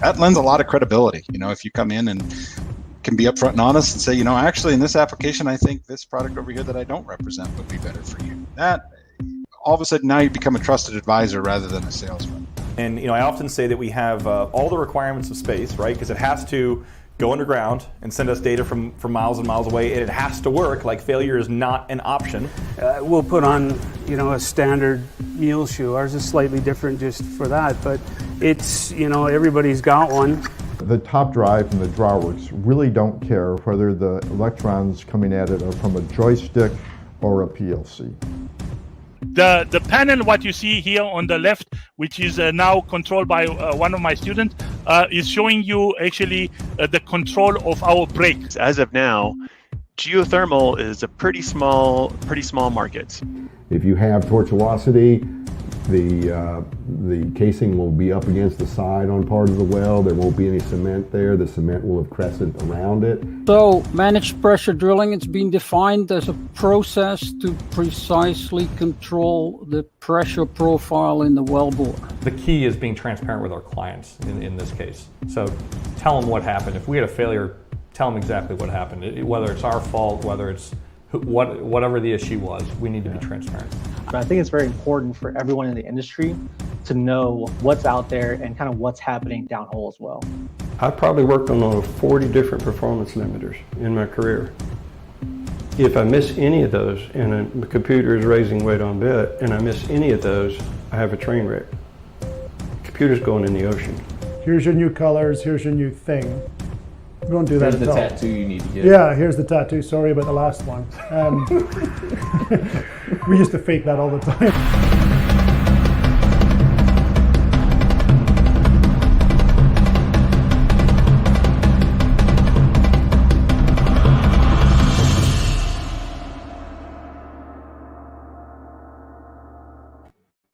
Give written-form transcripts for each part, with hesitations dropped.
that lends a lot of credibility. If you come in and can be upfront and honest and say, actually in this application, I think this product over here that I don't represent would be better for you. That all of a sudden now you become a trusted advisor rather than a salesman. And I often say that we have all the requirements of space, right? Because it has to go underground and send us data from miles and miles away, and it has to work. Like, failure is not an option. We'll put on, a standard mule shoe. Ours is slightly different just for that, but it's, everybody's got one. The top drive and the drawworks really don't care whether the electrons coming at it are from a joystick or a PLC. The panel, what you see here on the left, which is now controlled by one of my students, is showing you actually the control of our brakes. As of now, geothermal is a pretty small market. If you have tortuosity, the casing will be up against the side on part of the well. There won't be any cement there. The cement will have crested around it. So managed pressure drilling, it's been defined as a process to precisely control the pressure profile in the wellbore. The key is being transparent with our clients in this case. So tell them what happened. If we had a failure, tell them exactly what happened. Whether it's our fault, whether it's whatever the issue was, we need to be transparent. I think it's very important for everyone in the industry to know what's out there and kind of what's happening downhole as well. I've probably worked on over 40 different performance limiters in my career. If I miss any of those, and the computer is raising weight on bit, and I miss any of those, I have a train wreck. The computer's going in the ocean. Here's your new colors, here's your new thing. We don't do that at all. Here's the tattoo you need to get. Yeah, here's the tattoo. Sorry about the last one. We used to fake that all the time.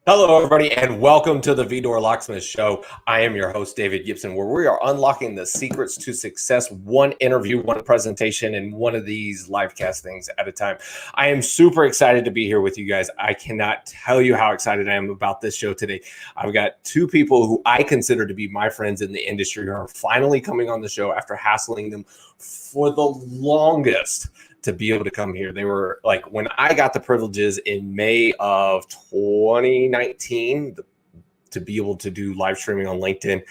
Hello, everybody, and welcome to the Vidor Locksmith Show. I am your host, David Gibson, where we are unlocking the secrets to success, one interview, one presentation, and one of these live castings at a time. I am super excited to be here with you guys. I cannot tell you how excited I am about this show today. I've got two people who I consider to be my friends in the industry who are finally coming on the show after hassling them for the longest to be able to come here. They were like, when I got the privileges in May of 2019 to be able to do live streaming on LinkedIn,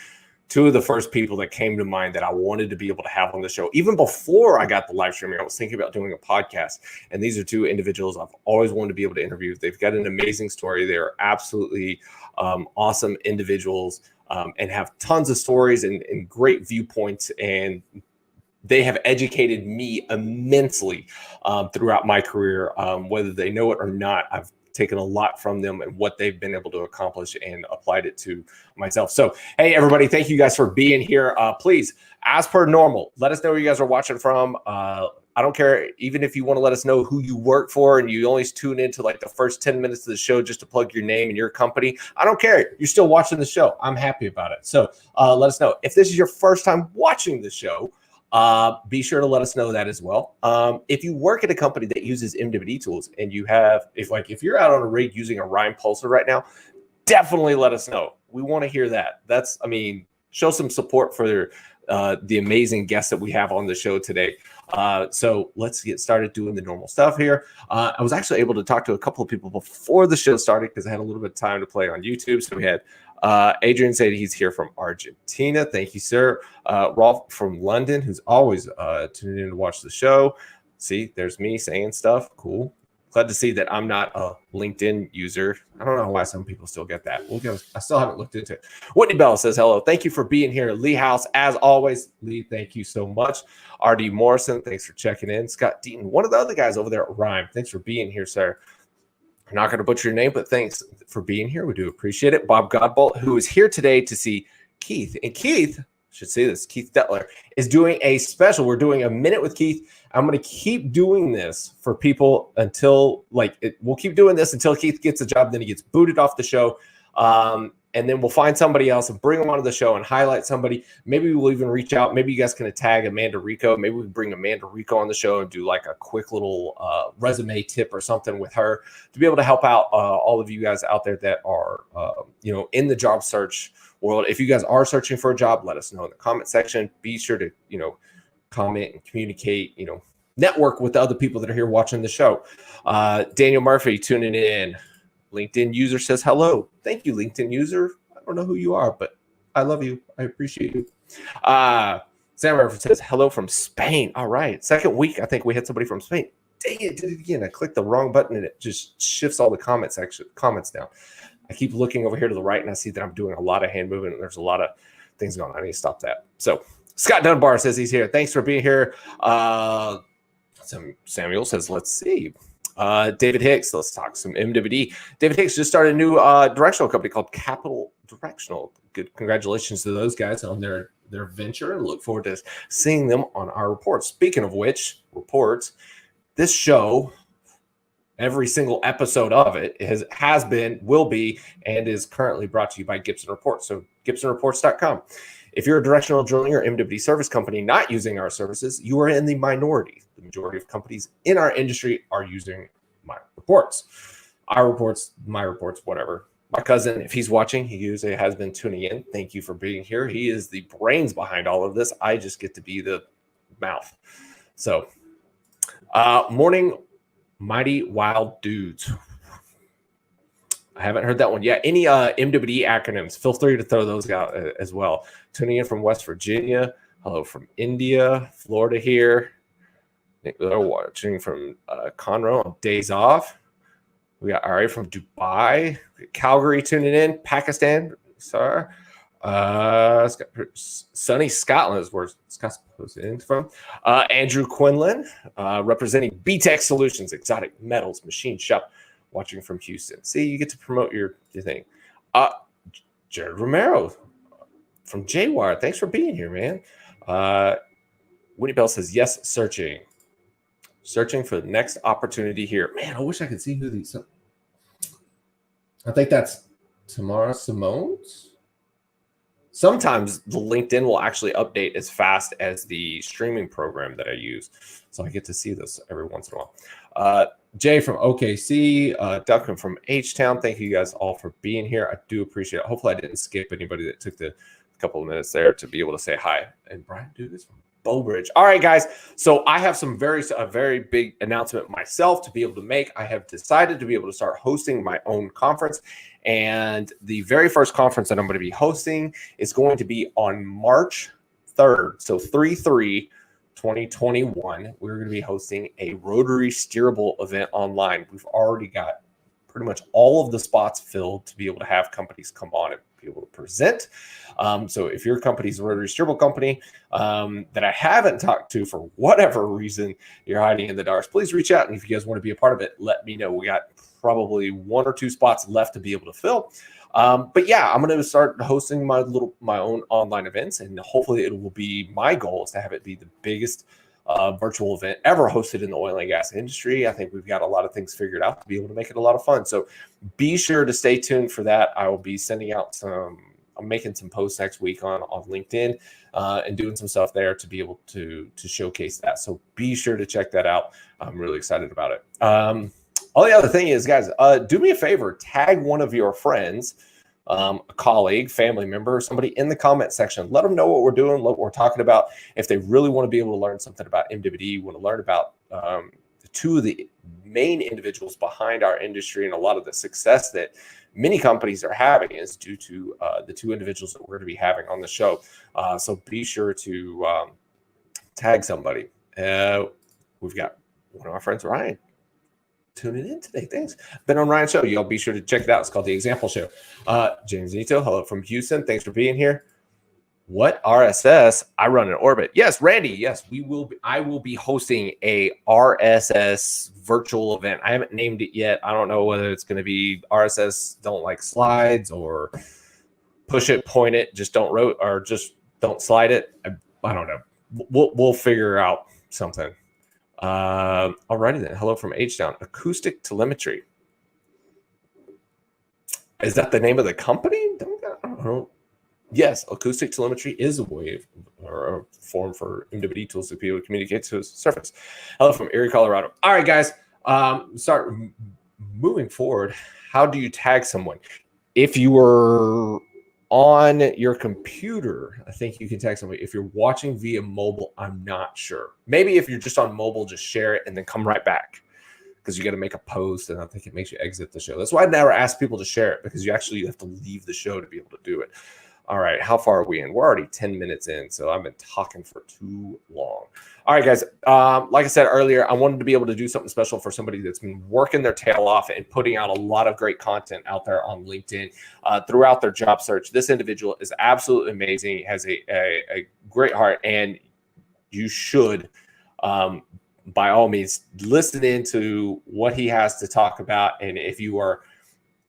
two of the first people that came to mind that I wanted to be able to have on the show. Even before I got the live streaming, I was thinking about doing a podcast. And these are two individuals I've always wanted to be able to interview. They've got an amazing story. They're absolutely awesome individuals and have tons of stories and great viewpoints, and they have educated me immensely throughout my career. Whether they know it or not, I've taken a lot from them and what they've been able to accomplish and applied it to myself. So, hey, everybody, thank you guys for being here. Please, as per normal, let us know where you guys are watching from. I don't care, even if you want to let us know who you work for and you only tune into like the first 10 minutes of the show just to plug your name and your company. I don't care. You're still watching the show. I'm happy about it. So let us know. If this is your first time watching the show, be sure to let us know that as well. If you work at a company that uses MWD tools and you have, if you're out on a rig using a Rhyme Pulsar right now, definitely let us know. We want to hear that. Show some support for the amazing guests that we have on the show today. So let's get started doing the normal stuff here. I was actually able to talk to a couple of people before the show started because I had a little bit of time to play on YouTube. So we had Adrian said he's here from Argentina. Thank you, sir. Rolf from London, who's always tuning in to watch the show. See, there's me saying stuff. Cool. Glad to see that I'm not a LinkedIn user. I don't know why some people still get that. I still haven't looked into it. Whitney Bell says hello. Thank you for being here. Lee House, as always. Lee, thank you so much. R.D. Morrison, thanks for checking in. Scott Deaton, one of the other guys over there at Rhyme. Thanks for being here, sir. I'm not going to butcher your name, but thanks for being here. We do appreciate it. Bob Godbolt, who is here today to see Keith. And Keith, I should say this, Keith Detler, is doing a special. We're doing a minute with Keith. I'm going to keep doing this for people until, we'll keep doing this until Keith gets a job. Then he gets booted off the show. and then we'll find somebody else and bring them onto the show and highlight somebody. Maybe we'll even reach out. Maybe you guys can tag Amanda Rico. Maybe we can bring Amanda Rico on the show and do like a quick little resume tip or something with her to be able to help out all of you guys out there that are, in the job search world. If you guys are searching for a job, let us know in the comment section. Be sure to, comment and communicate, network with the other people that are here watching the show. Daniel Murphy tuning in. LinkedIn user says hello. Thank you, LinkedIn user. I don't know who you are, but I love you. I appreciate you. Sam Murphy says hello from Spain. All right. Second week, I think we had somebody from Spain. Dang it, did it again. I clicked the wrong button and it just shifts all the comments down. I keep looking over here to the right and I see that I'm doing a lot of hand movement and there's a lot of things going on. I need to stop that. So Scott Dunbar says he's here. Thanks for being here. Samuel says, let's see. David Hicks, let's talk some MWD. David Hicks just started a new directional company called Capital Directional. Good congratulations to those guys on their venture, and look forward to seeing them on our reports. Speaking of which, reports, this show, every single episode of it has been, will be, and is currently brought to you by Gibson Reports. So GibsonReports.com. If you're a directional drilling or MWD service company not using our services, you are in the minority. The majority of companies in our industry are using my reports. Our reports, my reports, whatever. My cousin, if he's watching, he usually has been tuning in. Thank you for being here. He is the brains behind all of this. I just get to be the mouth. So, morning, mighty wild dudes. I haven't heard that one yet. Any MWD acronyms, feel free to throw those out as well. Tuning in from West Virginia. Hello from India, Florida here. Watching from Conroe on days off. We got Ari from Dubai. Calgary tuning in. Pakistan. Sorry. Sunny Scotland is where Scott's posting from. Andrew Quinlan, representing BTech Solutions, Exotic Metals Machine Shop. Watching from Houston. See, you get to promote your thing. Jared Romero from J-Wire. Thanks for being here, man. Woody Bell says, yes, searching. Searching for the next opportunity here. Man, I wish I could see who these are. I think that's Tamara Simone's. Sometimes the LinkedIn will actually update as fast as the streaming program that I use. So I get to see this every once in a while. Jay from OKC, Duncan from H-Town. Thank you guys all for being here. I do appreciate it. Hopefully I didn't skip anybody that took the couple of minutes there to be able to say hi. And Brian Dugas from Bowbridge. All right, guys. So I have a very big announcement myself to be able to make. I have decided to be able to start hosting my own conference. And the very first conference that I'm going to be hosting is going to be on March 3rd. So 3/3/2021, we're going to be hosting a rotary steerable event online. We've already got pretty much all of the spots filled to be able to have companies come on and be able to present. So if your company's a rotary steerable company that I haven't talked to for whatever reason, you're hiding in the dark, please reach out. And if you guys want to be a part of it, let me know. We got probably 1 or 2 spots left to be able to fill. But yeah, I'm going to start hosting my own online events, and hopefully it will be, my goal is to have it be the biggest virtual event ever hosted in the oil and gas industry. I think we've got a lot of things figured out to be able to make it a lot of fun. So be sure to stay tuned for that. I will be sending out I'm making some posts next week on LinkedIn and doing some stuff there to be able to showcase that. So be sure to check that out. I'm really excited about it. All the other thing is, guys, do me a favor, tag one of your friends, a colleague, family member, somebody in the comment section. Let them know what we're doing, what we're talking about. If they really want to be able to learn something about MWD, want to learn about the 2 of the main individuals behind our industry and a lot of the success that many companies are having is due to the 2 individuals that we're going to be having on the show. So be sure to tag somebody. We've got one of our friends, Ryan, tuning in today. Thanks. Been on Ryan's show. Y'all be sure to check it out. It's called The Example Show. James Nito, hello from Houston. Thanks for being here. What RSS? I run an orbit. Yes, Randy. Yes, I will be hosting a RSS virtual event. I haven't named it yet. I don't know whether it's going to be RSS don't like slides or push it, point it, just don't slide it. I don't know. We'll figure out something. Alrighty then. Hello from H-Town. Acoustic Telemetry. Is that the name of the company? don't. Yes, acoustic telemetry is a way or a form for MWD tools to be able to communicate to a surface. Hello from Erie, Colorado. All right, guys, start moving forward. How do you tag someone? If you were on your computer, I think you can tag somebody. If you're watching via mobile, I'm not sure. Maybe if you're just on mobile, just share it and then come right back, because you got to make a post, and I think it makes you exit the show. That's why I never ask people to share it, because you actually have to leave the show to be able to do it. All right, how far are we in? We're already 10 minutes in, so I've been talking for too long. All right, guys, like I said earlier, I wanted to be able to do something special for somebody that's been working their tail off and putting out a lot of great content out there on LinkedIn throughout their job search. This individual is absolutely amazing. He has a great heart, and you should, by all means, listen into what he has to talk about. And if you are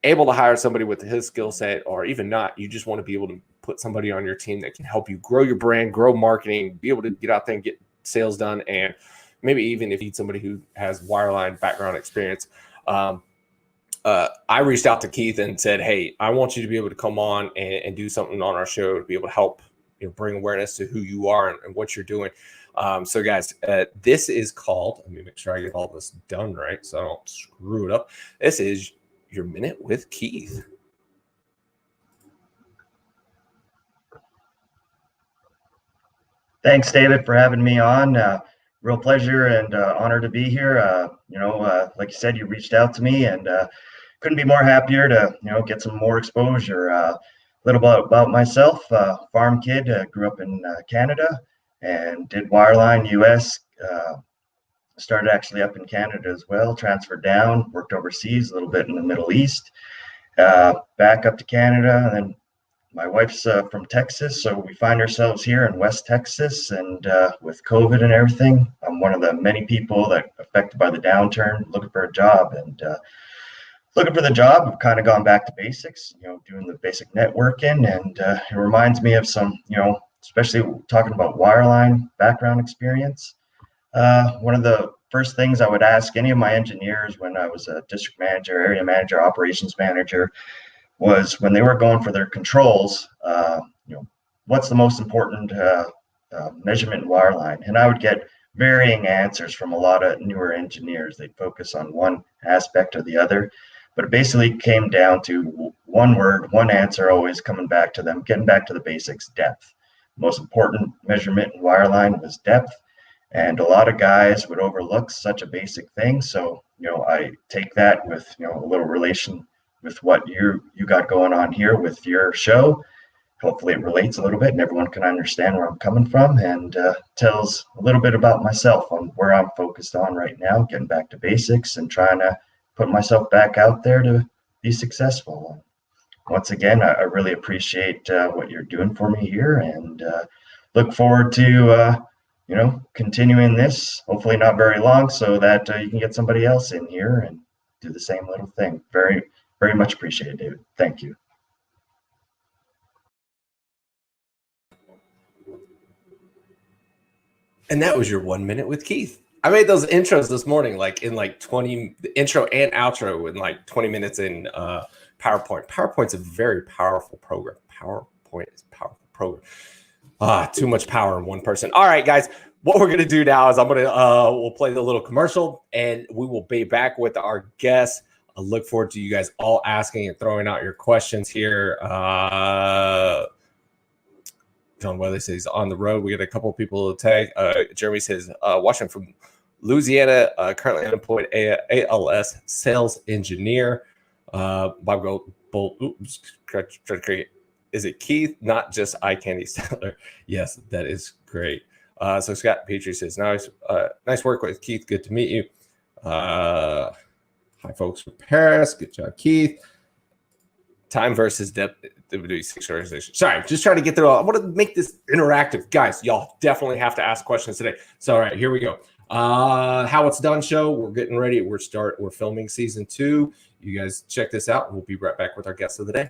able to hire somebody with his skill set, or even not, you just want to be able to put somebody on your team that can help you grow your brand, grow marketing, be able to get out there and get sales done, and maybe even if you need somebody who has wireline background experience. I reached out to Keith and said, hey, I want you to be able to come on and do something on our show to be able to help bring awareness to who you are and what you're doing. So guys, this is called, let me make sure I get all this done right so I don't screw it up. This is Your Minute with Keith. Thanks, David, for having me on. Real pleasure and honor to be here. Like you said, you reached out to me, and couldn't be more happier to get some more exposure. A little bit about myself. Farm kid, grew up in Canada and did wireline US. Started actually up in Canada as well. Transferred down, worked overseas a little bit in the Middle East. Back up to Canada, and then my wife's from Texas, so we find ourselves here in West Texas, and with COVID and everything, I'm one of the many people that affected by the downturn, looking for a job. And looking for the job, I've kind of gone back to basics, doing the basic networking, and it reminds me of some, especially talking about wireline background experience. One of the first things I would ask any of my engineers when I was a district manager, area manager, operations manager, was when they were going for their controls, what's the most important measurement in wireline? And I would get varying answers from a lot of newer engineers. They'd focus on one aspect or the other, but it basically came down to one word, one answer, always coming back to them, getting back to the basics: depth. The most important measurement in wireline was depth. And a lot of guys would overlook such a basic thing. So, I take that with, a little relation with what you got going on here with your show. Hopefully it relates a little bit and everyone can understand where I'm coming from, and tells a little bit about myself on where I'm focused on right now, getting back to basics and trying to put myself back out there to be successful. Once again, I really appreciate what you're doing for me here, and look forward to continuing this, hopefully not very long, so that you can get somebody else in here and do the same little thing. Very, very much appreciated, David. Thank you. And that was your 1 minute with Keith. I made those intros this morning, the intro and outro in 20 minutes in PowerPoint. PowerPoint's a very powerful program. PowerPoint is a powerful program. Too much power in one person. All right, guys, what we're going to do now is we'll play the little commercial, and we will be back with our guests. I look forward to you guys all asking and throwing out your questions here. John Weather says on the road. We got a couple of people to tag. Jeremy says watching from Louisiana, currently unemployed ALS sales engineer. Bob Gold. Oops, is it Keith? Not just eye candy seller. Yes, that is great. So Scott Petrie says nice work with Keith. Good to meet you. Hi folks from Paris. Good job, Keith. Time versus depth. Organization. Sorry, just trying to get through. I want to make this interactive, guys. Y'all definitely have to ask questions today. So, all right, here we go. How It's Done show. We're getting ready. We're filming season 2. You guys check this out. We'll be right back with our guest of the day.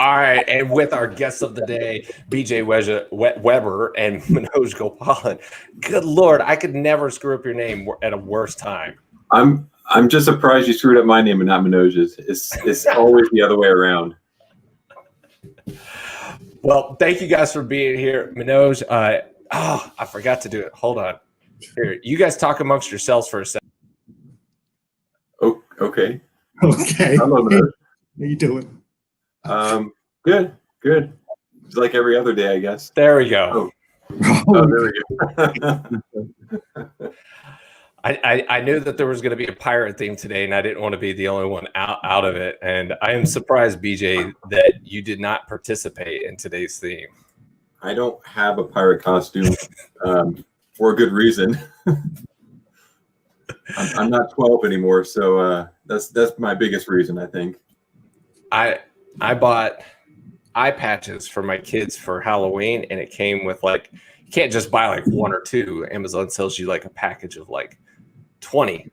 All right, and with our guests of the day, BJ Weber and Manoj Gopalan. Good Lord, I could never screw up your name at a worse time. I'm just surprised you screwed up my name and not Manoj's. It's always the other way around. Well, thank you guys for being here. Manoj, I forgot to do it. Hold on. Here, you guys talk amongst yourselves for a second. Oh, okay. Okay. Hello, Manoj. How you doing? Good. It's like every other day, I guess. There we go. Oh, there we go. I knew that there was going to be a pirate theme today, and I didn't want to be the only one out of it. And I am surprised, BJ, that you did not participate in today's theme. I don't have a pirate costume for a good reason. I'm not 12 anymore, so that's my biggest reason, I think. I bought eye patches for my kids for Halloween, and it came with like, you can't just buy like one or two. Amazon sells you like a package of like 20.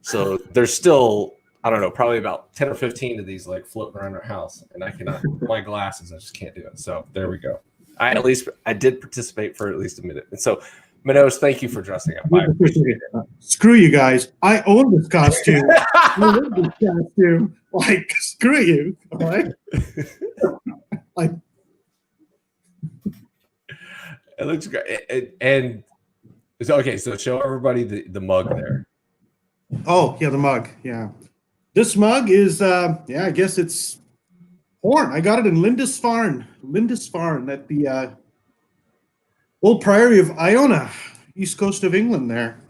So there's still, I don't know, probably about 10 or 15 of these like floating around our house, and I cannot, my glasses, I just can't do it. So there we go. I did participate for at least a minute. And so Manoj, thank you for dressing up. I appreciate it. Screw you guys. I own this costume. I live this costume. Like, screw you. All right? Like, it looks great. And it's okay. So show everybody the mug there. oh, yeah, the mug. Yeah. This mug is, I guess it's porn. I got it in Lindisfarne at the old Priory of Iona, east coast of England there.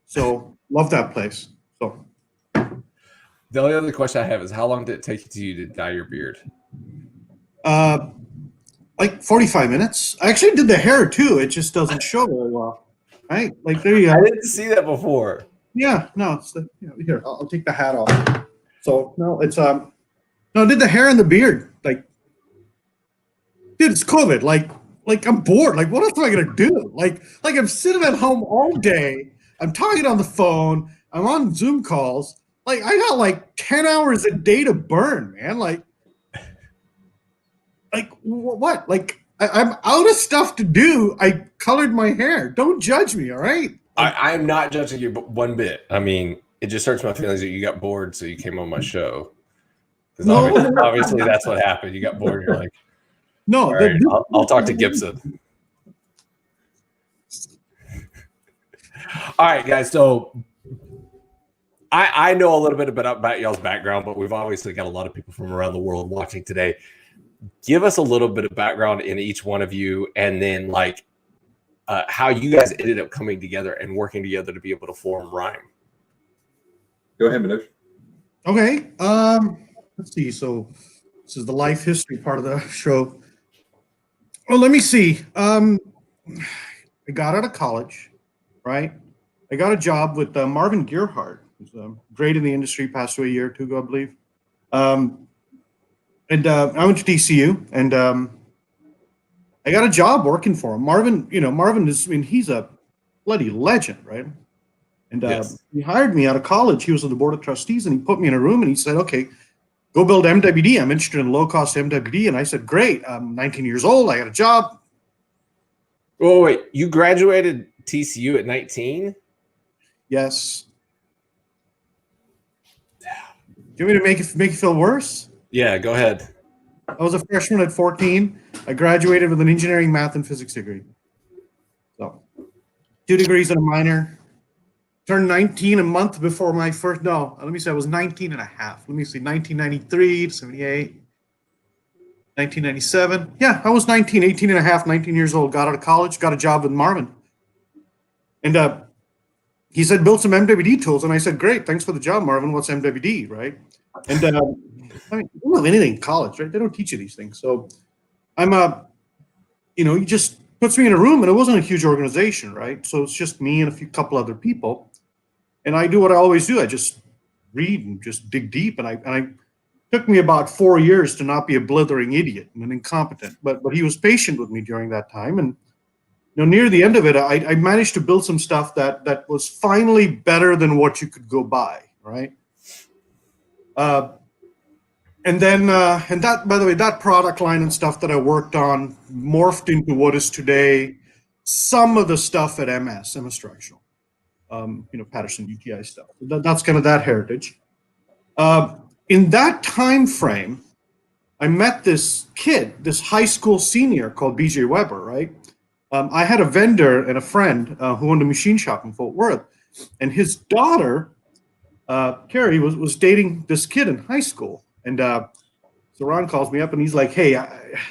So, love that place. So, the only other question I have is, how long did it take you to dye your beard? like 45 minutes. I actually did the hair too. It just doesn't show very well. Right? Like, there you go. I didn't see that before. Yeah, no, it's here. I'll take the hat off. So, no, it's no, I did the hair and the beard. Like, dude, it's COVID. Like I'm bored. Like, what else am I gonna do? Like I'm sitting at home all day. I'm talking on the phone. I'm on Zoom calls. Like, I got like 10 hours a day to burn, man. Like what? Like, I'm out of stuff to do. I colored my hair. Don't judge me, all right? I'm not judging you one bit. I mean, it just hurts my feelings that you got bored, so you came on my show. Because obviously that's what happened. You got bored. You're like, no, right, I'll talk to Gibson. All right, guys. So I know a little bit about y'all's background, but we've obviously got a lot of people from around the world watching today. Give us a little bit of background in each one of you, and then like how you guys ended up coming together and working together to be able to form Rhyme. Go ahead, Manoj. Okay. Let's see. So this is the life history part of the show. Well, let me see. I got out of college, right? I got a job with Marvin Gearhart, who's great in the industry, passed away a year or two ago, I believe. And I went to DCU, and I got a job working for him. Marvin is, I mean, he's a bloody legend, right? And Yes. he hired me out of college. He was on the board of trustees, and he put me in a room, and he said, okay, go build MWD. I'm interested in low-cost MWD. And I said, great. I'm 19 years old. I got a job. Oh, wait. You graduated TCU at 19? Yes. Do you want me to make you feel worse? Yeah, go ahead. I was a freshman at 14. I graduated with an engineering, math, and physics degree. So 2 degrees and a minor. Turned 19 a month before my first, no, let me say I was 19 and a half. Let me see, 1993 to 78, 1997. Yeah, I was 19 and a half, 19 years old, got out of college, got a job with Marvin. And he said, build some MWD tools. And I said, great, thanks for the job, Marvin. What's MWD, right? And I mean, you don't have anything in college, right? They don't teach you these things. So I'm he just puts me in a room, and it wasn't a huge organization, right? So it's just me and a couple other people. And I do what I always do. I just read and just dig deep. And I took me about 4 years to not be a blithering idiot and an incompetent. But he was patient with me during that time. And near the end of it, I managed to build some stuff that was finally better than what you could go buy, right? and then, and that, by the way, that product line and stuff that I worked on morphed into what is today some of the stuff at MS Structural, Patterson UTI stuff. That's kind of that heritage. In that time frame, I met this kid, this high school senior called BJ Weber, right? I had a vendor and a friend who owned a machine shop in Fort Worth, and his daughter, Carrie, was dating this kid in high school. And so Ron calls me up and he's like, hey,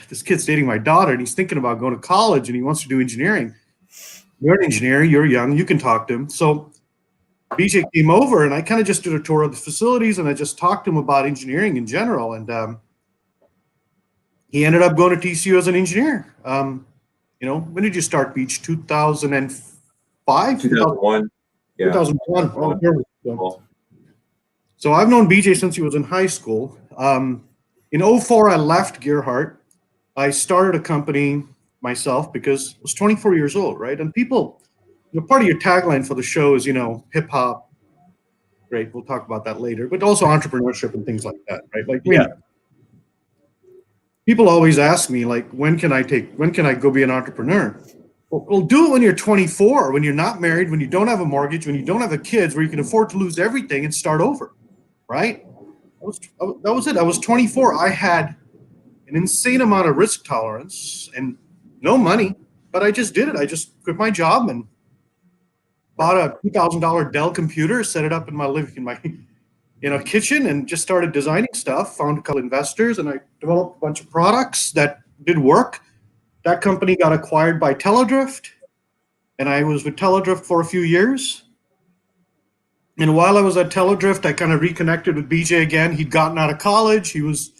this kid's dating my daughter and he's thinking about going to college and he wants to do engineering. You're an engineer, you're young, you can talk to him. So BJ came over and I kind of just did a tour of the facilities and I just talked to him about engineering in general. And he ended up going to TCU as an engineer. When did you start, Beach? 2005? 2001. Yeah. 2001. So I've known BJ since he was in high school. In 2004, I left Gearhart. I started a company myself because I was 24 years old, right? And people, part of your tagline for the show is, hip hop. Great, we'll talk about that later, but also entrepreneurship and things like that, right? Like, yeah. People always ask me, like, when can I go be an entrepreneur? Well, do it when you're 24, when you're not married, when you don't have a mortgage, when you don't have kids, where you can afford to lose everything and start over, right? That was it. I was 24. I had an insane amount of risk tolerance and no money, but I just did it. I just quit my job and bought a $2,000 Dell computer, set it up in my kitchen, and just started designing stuff. Found a couple investors, and I developed a bunch of products that did work. That company got acquired by Teledrift, and I was with Teledrift for a few years. And while I was at Teledrift, I kind of reconnected with BJ again. He'd gotten out of college. He was,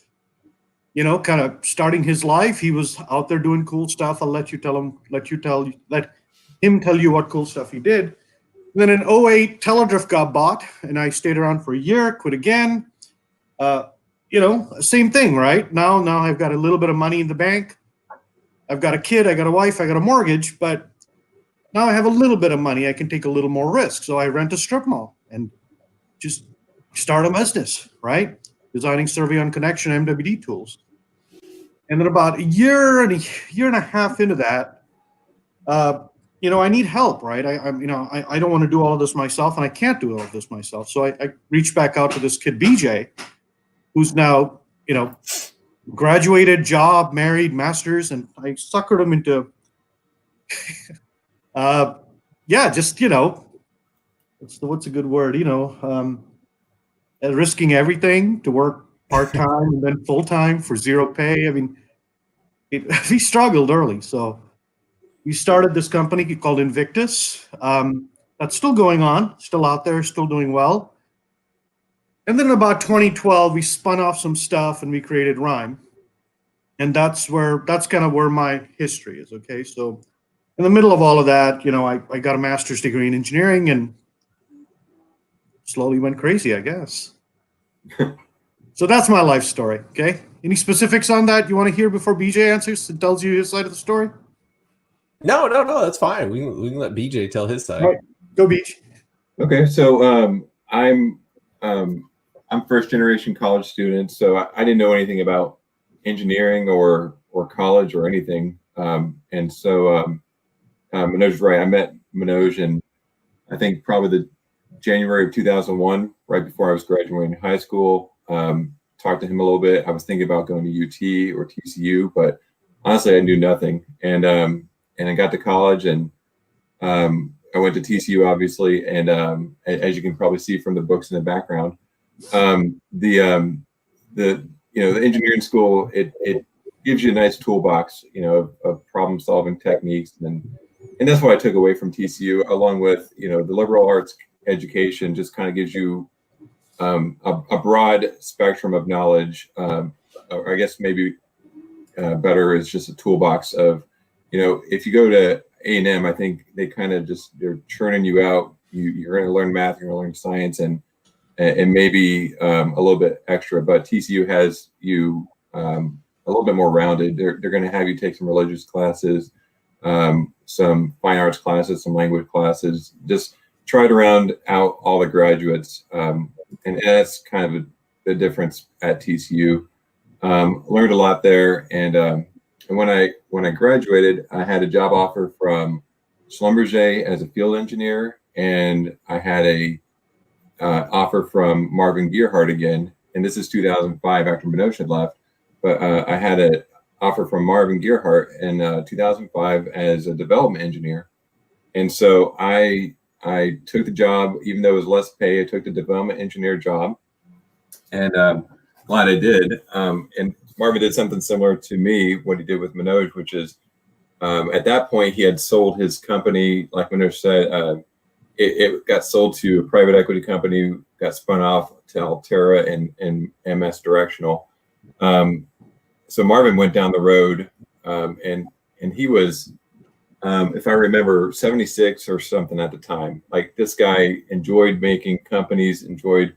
kind of starting his life. He was out there doing cool stuff. I'll let him tell you what cool stuff he did. And then in 2008, Teledrift got bought, and I stayed around for a year, quit again. Same thing, right? Now I've got a little bit of money in the bank. I've got a kid, I got a wife, I got a mortgage, but now I have a little bit of money. I can take a little more risk. So I rent a strip mall and just start a business, right? Designing survey on connection MWD tools. And then about a year and a half into that, I need help, right? I don't want to do all of this myself, and I can't do all of this myself. So I reached back out to this kid, BJ, who's now, graduated, job, married, master's, and I suckered him into, what's a good word? Risking everything to work part-time and then full-time for zero pay. I mean, he struggled early. So we started this company called Invictus. That's still going on, still out there, still doing well. And then in about 2012, we spun off some stuff and we created Rhyme. And that's kind of where my history is, okay? So in the middle of all of that, I got a master's degree in engineering and slowly went crazy, I guess. So that's my life story, okay? Any specifics on that you want to hear before BJ answers and tells you his side of the story? No, that's fine. We can let BJ tell his side. All right, go Beach. Okay, so I'm first generation college student, so I didn't know anything about engineering or college or anything. And so Manoj is right. I met Manoj in, I think, probably the January of 2001, right before I was graduating high school. Talked to him a little bit. I was thinking about going to UT or TCU, but honestly, I knew nothing. And I got to college, and I went to TCU, obviously. And as you can probably see from the books in the background, the engineering school, it gives you a nice toolbox, of problem solving techniques, and that's what I took away from TCU, along with the liberal arts education. Just kind of gives you a broad spectrum of knowledge. Or I guess maybe better is just a toolbox of, if you go to A&M, I think they kind of they're churning you out. You're going to learn math, you're going to learn science, and maybe a little bit extra, but TCU has you a little bit more rounded. They're going to have you take some religious classes, some fine arts classes, some language classes. Just try to round out all the graduates, and that's kind of the difference at TCU. Learned a lot there, and when I graduated, I had a job offer from Schlumberger as a field engineer, and I had a offer from Marvin Gearhart again, and this is 2005 after Manoj had left, but I had an offer from Marvin Gearhart in 2005 as a development engineer, and so I took the job, even though it was less pay. I took the development engineer job, and glad I did. And Marvin did something similar to me, what he did with Manoj, which is at that point he had sold his company, like Manoj said. It got sold to a private equity company, got spun off to Altera and MS Directional. So Marvin went down the road, and he was, if I remember, 76 or something at the time. Like, this guy enjoyed making companies, enjoyed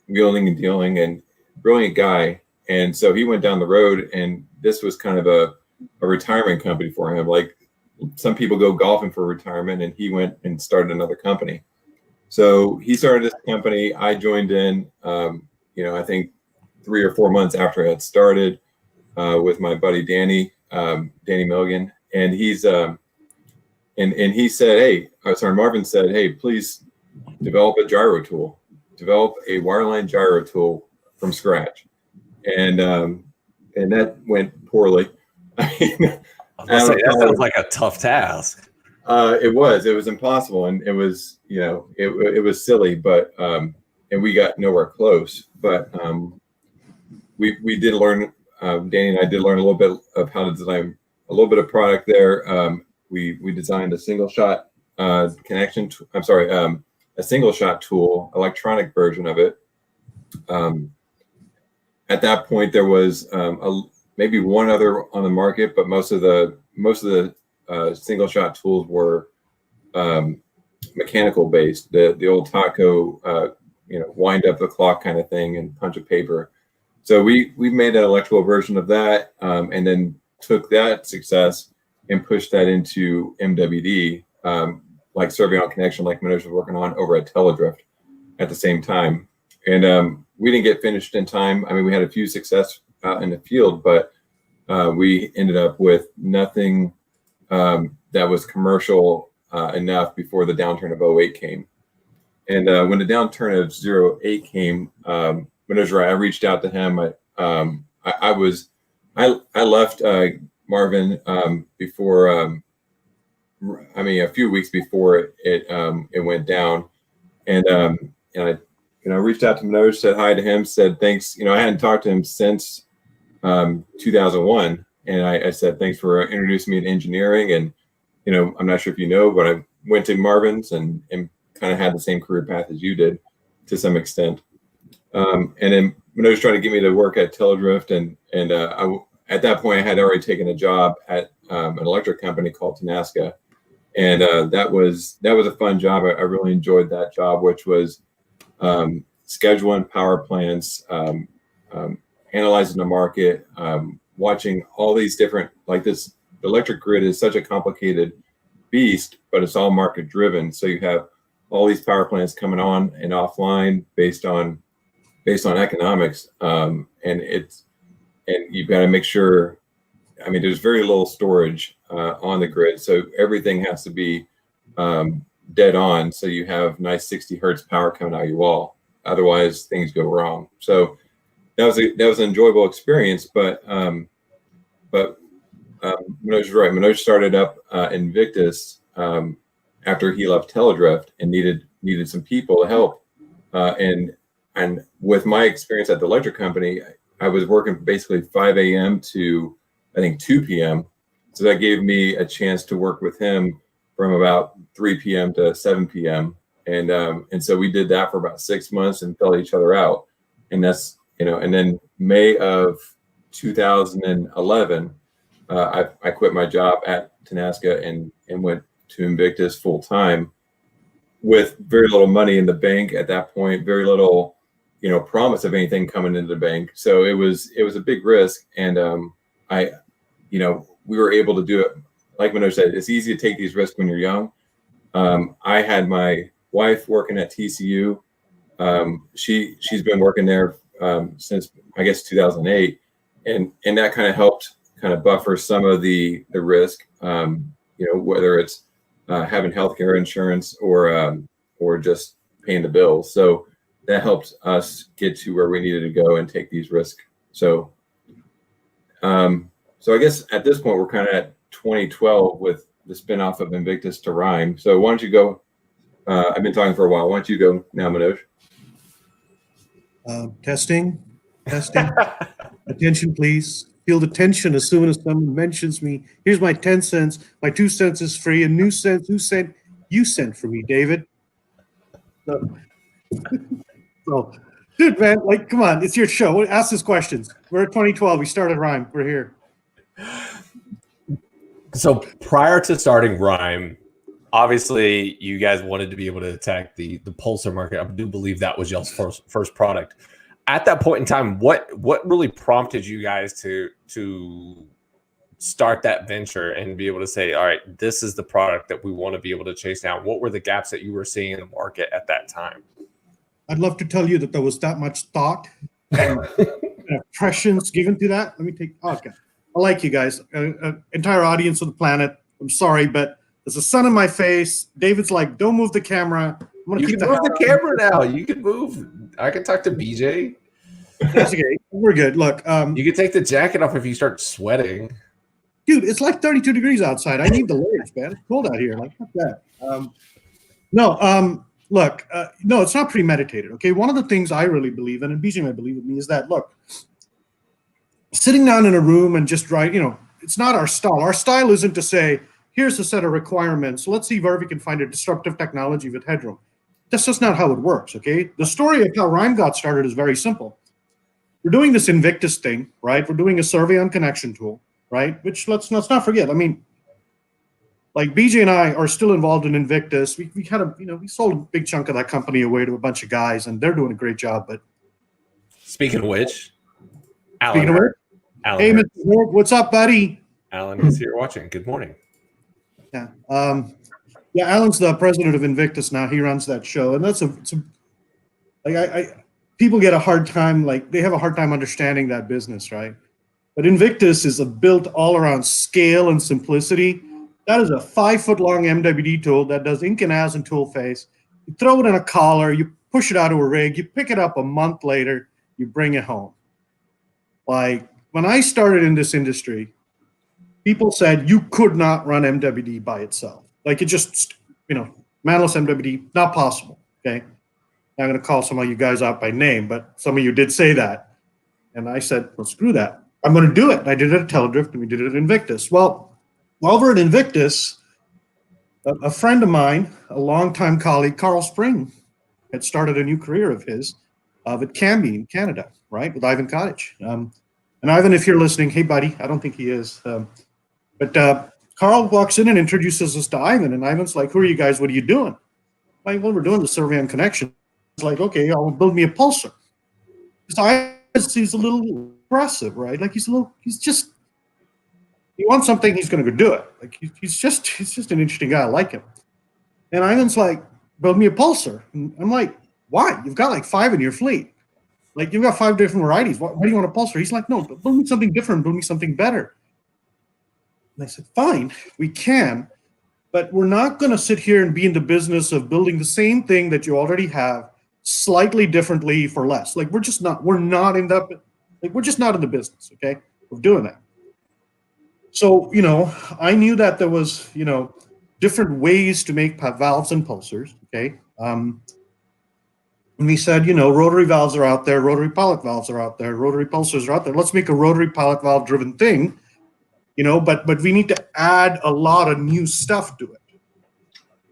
wheeling and dealing, and brilliant guy. And so he went down the road, and this was kind of a retirement company for him. Like, some people go golfing for retirement, and he went and started another company. So he started this company. I joined in, I think 3 or 4 months after I had started, with my buddy Danny Milligan, and he's and he said, Marvin said, hey, please develop a gyro tool, develop a wireline gyro tool from scratch, and that went poorly. That sounds like a tough task. It was impossible, and it was, it was silly, but and we got nowhere close. But we did learn. Danny and I did learn a little bit of how to design a little bit of product there. We designed a single shot connection. A single shot tool, electronic version of it. At that point, there was maybe one other on the market, but most of the single shot tools were mechanical based. The old taco, wind up the clock kind of thing and punch a paper. So we made an electrical version of that, and then took that success and pushed that into MWD, like survey-on connection, like Manoj was working on over at Teledrift at the same time. And we didn't get finished in time. I mean, we had a few success out in the field, but we ended up with nothing that was commercial enough before the downturn of 08 came. And when the downturn of 08 came, Manoj, I reached out to him. I left Marvin before, a few weeks before it went down, and I reached out to Manoj, said hi to him, said thanks. I hadn't talked to him since 2001, and I said thanks for introducing me to engineering. And I'm not sure if you know, but I went to Marvin's and kind of had the same career path as you did to some extent. And then Manoj tried to get me to work at Teledrift, and at that point I had already taken a job at an electric company called Tenaska, and that was a fun job. I really enjoyed that job, which was scheduling power plants, analyzing the market, watching all these different, the electric grid is such a complicated beast, but it's all market driven. So you have all these power plants coming on and offline based on economics, and you've got to make sure. I mean, there's very little storage on the grid, so everything has to be dead on. So you have nice 60 hertz power coming out of your wall. Otherwise, things go wrong. So that was an enjoyable experience. But Manoj is right. Manoj started up Invictus after he left Teledrift and needed some people to help. And with my experience at the electric company, I was working basically 5 a.m. to I think 2 p.m. So that gave me a chance to work with him from about 3 p.m. to 7 p.m. And so we did that for about 6 months and felt each other out. And that's, and then May of 2011, I quit my job at Tenaska and went to Invictus full time with very little money in the bank at that point, very little, promise of anything coming into the bank. So it was a big risk. And we were able to do it. Like Manoj said, it's easy to take these risks when you're young. I had my wife working at TCU. she's been working there since I guess 2008, and that kind of helped kind of buffer some of the risk. Whether it's having healthcare insurance or just paying the bills. So that helped us get to where we needed to go and take these risks. So I guess at this point we're kind of at 2012 with the spinoff of Invictus to Rhyme. So why don't you go? I've been talking for a while. Why don't you go now, Manoj? Testing. Attention, please. Feel the tension as soon as someone mentions me. Here's my 10 cents. My 2 cents is free. A new cent, you sent for me, David. So, dude, man, like, come on, it's your show. Ask us questions. We're at 2012. We started Rhyme. We're here. So prior to starting Rhyme, obviously you guys wanted to be able to attack the pulsar market. I do believe that was y'all's first product. At that point in time, what really prompted you guys to start that venture and be able to say, all right, this is the product that we want to be able to chase down? What were the gaps that you were seeing in the market at that time? I'd love to tell you that there was that much thought and prescience given to that. Let me take, okay. I like you guys, entire audience of the planet. I'm sorry, but there's a sun in my face. David's like, don't move the camera. You can move the camera now. You can move. I can talk to BJ. That's okay. We're good. Look, you can take the jacket off if you start sweating. Dude, it's like 32 degrees outside. I need the layers, man. It's cold out here. Like, fuck that. Look, no, it's not premeditated. Okay, one of the things I really believe in, and BJ might believe with me, is that look, sitting down in a room and just write. It's not our style. Our style isn't to say, here's a set of requirements. Let's see where we can find a disruptive technology with headroom. That's just not how it works, okay? The story of how Rhyme got started is very simple. We're doing this Invictus thing, right? We're doing a survey on connection tool, right? Which let's not forget. I mean, like BJ and I are still involved in Invictus. We had we sold a big chunk of that company away to a bunch of guys, and they're doing a great job. But speaking of which, hey, Mr. Ward, what's up, buddy? Alan is here watching. Good morning. Yeah. Alan's the president of Invictus now. He runs that show, and that's people get a hard time, they have a hard time understanding that business, right? But Invictus is built all around scale and simplicity. That is a 5-foot-long MWD tool that does ink and as and tool face. You throw it in a collar, you push it out of a rig, you pick it up a month later, you bring it home. Like, when I started in this industry, people said you could not run MWD by itself. Like, it just, manless MWD, not possible, okay? I'm going to call some of you guys out by name, but some of you did say that. And I said, well, screw that. I'm going to do it. And I did it at Teledrift, and we did it at Invictus. Well, while we're at Invictus, a friend of mine, a longtime colleague, Carl Spring, had started a new career of his at Cambie in Canada, right, with Ivan Cottage. And Ivan, if you're listening, hey, buddy, I don't think he is. But Carl walks in and introduces us to Ivan, and Ivan's like, who are you guys? What are you doing? Like, well, we're doing the survey on connection. It's like, okay, I'll build me a pulsar. So he's a little aggressive, right? Like, he wants something, he's going to go do it. Like, he's just an interesting guy. I like him. And Ivan's like, build me a pulsar. And I'm like, why? You've got like 5 in your fleet. Like, you've got 5 different varieties. Why do you want a pulsar? He's like, no, build me something different. Build me something better. And I said, fine, we can, but we're not going to sit here and be in the business of building the same thing that you already have slightly differently for less. Like, we're just not in the business, okay, of doing that. So, I knew that there was, different ways to make valves and pulsars, okay? And we said, rotary valves are out there, rotary pilot valves are out there, rotary pulsars are out there. Let's make a rotary pilot valve driven thing. But we need to add a lot of new stuff to it,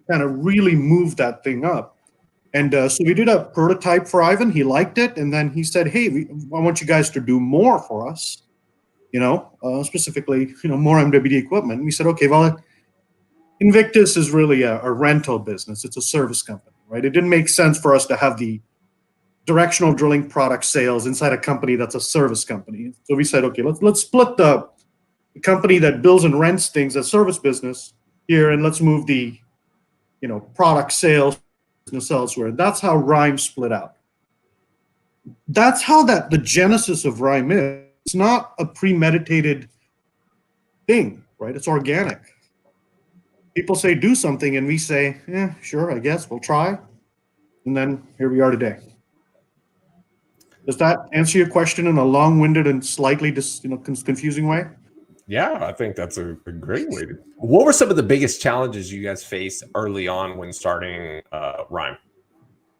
kind of really move that thing up. And so we did a prototype for Ivan. He liked it. And then he said, hey, I want you guys to do more for us, specifically, more MWD equipment. And we said, okay, well, Invictus is really a rental business. It's a service company, right? It didn't make sense for us to have the directional drilling product sales inside a company that's a service company. So we said, okay, let's split the company that builds and rents things, a service business here, and let's move the, product sales business elsewhere. That's how rhyme split out. That's how the genesis of rhyme is. It's not a premeditated thing, right? It's organic. People say do something, and we say, yeah, sure, I guess we'll try. And then here we are today. Does that answer your question in a long-winded and slightly confusing way? Yeah, I think that's a great way to. What were some of the biggest challenges you guys faced early on when starting Rhyme?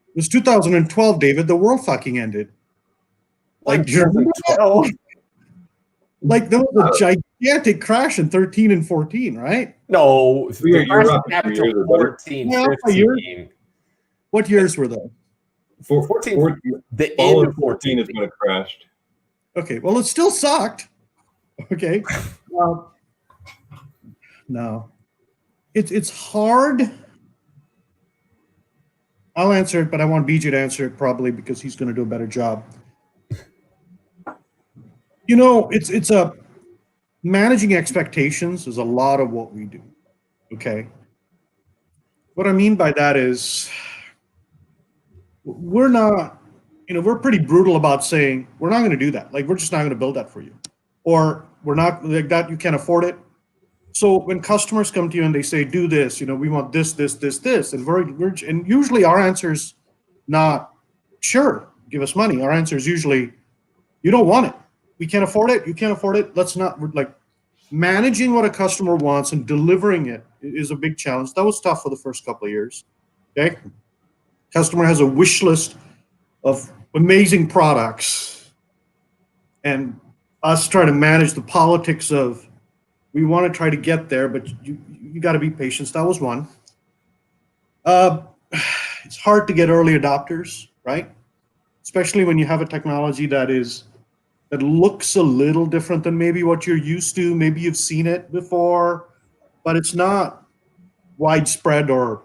It was 2012, David. The world fucking ended. Like, 2012. Like there was a gigantic crash in 13 and 14, right? No, you're up 14, 15. What years were they? 14. The all end of 14 is when it crashed. Okay, well, it still sucked. Okay, no, it's hard. I'll answer it, but I want BJ to answer it probably because he's going to do a better job. You know, it's a managing expectations is a lot of what we do. Okay, what I mean by that is we're not, we're pretty brutal about saying we're not going to do that. Like, we're just not going to build that for you, or we're not like that. You can't afford it. So when customers come to you and they say, do this, we want this, and usually our answer is not, sure, give us money. Our answer is usually, you don't want it. We can't afford it. You can't afford it. Let's not, like, managing what a customer wants and delivering it is a big challenge. That was tough for the first couple of years. Okay. Customer has a wish list of amazing products, and us try to manage the politics of, we want to try to get there, but you got to be patient. That was one. It's hard to get early adopters, right? Especially when you have a technology that looks a little different than maybe what you're used to. Maybe you've seen it before, but it's not widespread or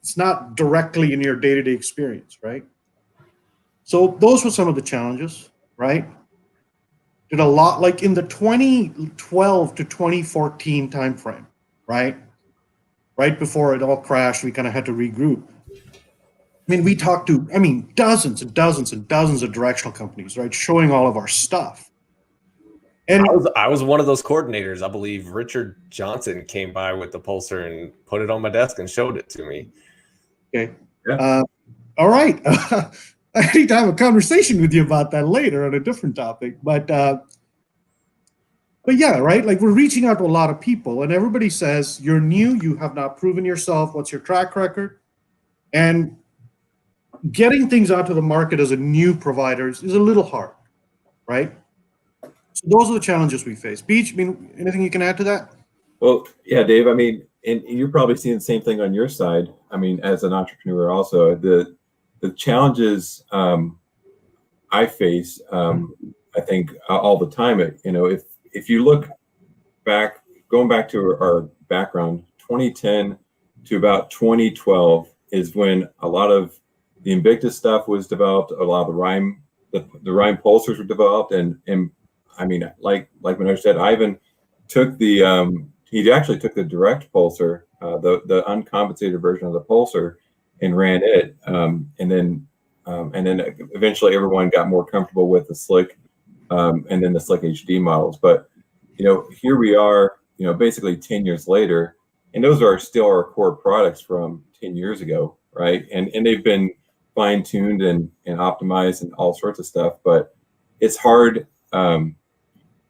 it's not directly in your day-to-day experience, right? So those were some of the challenges, right? Did a lot, like in the 2012 to 2014 timeframe, right? Right before it all crashed, we kind of had to regroup. I mean, we talked to, dozens and dozens and dozens of directional companies, right? Showing all of our stuff. And I was one of those coordinators. I believe Richard Johnson came by with the Pulsar and put it on my desk and showed it to me. Okay. Yeah. All right. I need to have a conversation with you about that later on a different topic. But yeah, right? Like, we're reaching out to a lot of people, and everybody says, you're new, you have not proven yourself. What's your track record? And getting things out to the market as a new provider is a little hard, right? So those are the challenges we face. Beach, anything you can add to that? Well, yeah, Dave, and you're probably seeing the same thing on your side. As an entrepreneur also, the challenges I face, I think all the time, if you look back, going back to our background, 2010 to about 2012 is when a lot of the Invictus stuff was developed, a lot of the Rhyme pulsars were developed, and like Manoj said, Ivan took he actually took the direct pulsar, the uncompensated version of the pulsar, and ran it, and then eventually everyone got more comfortable with the Slick, and then the Slick HD models. But here we are, basically 10 years later, and those are still our core products from 10 years ago, right? And they've been fine-tuned and optimized and all sorts of stuff, but it's hard.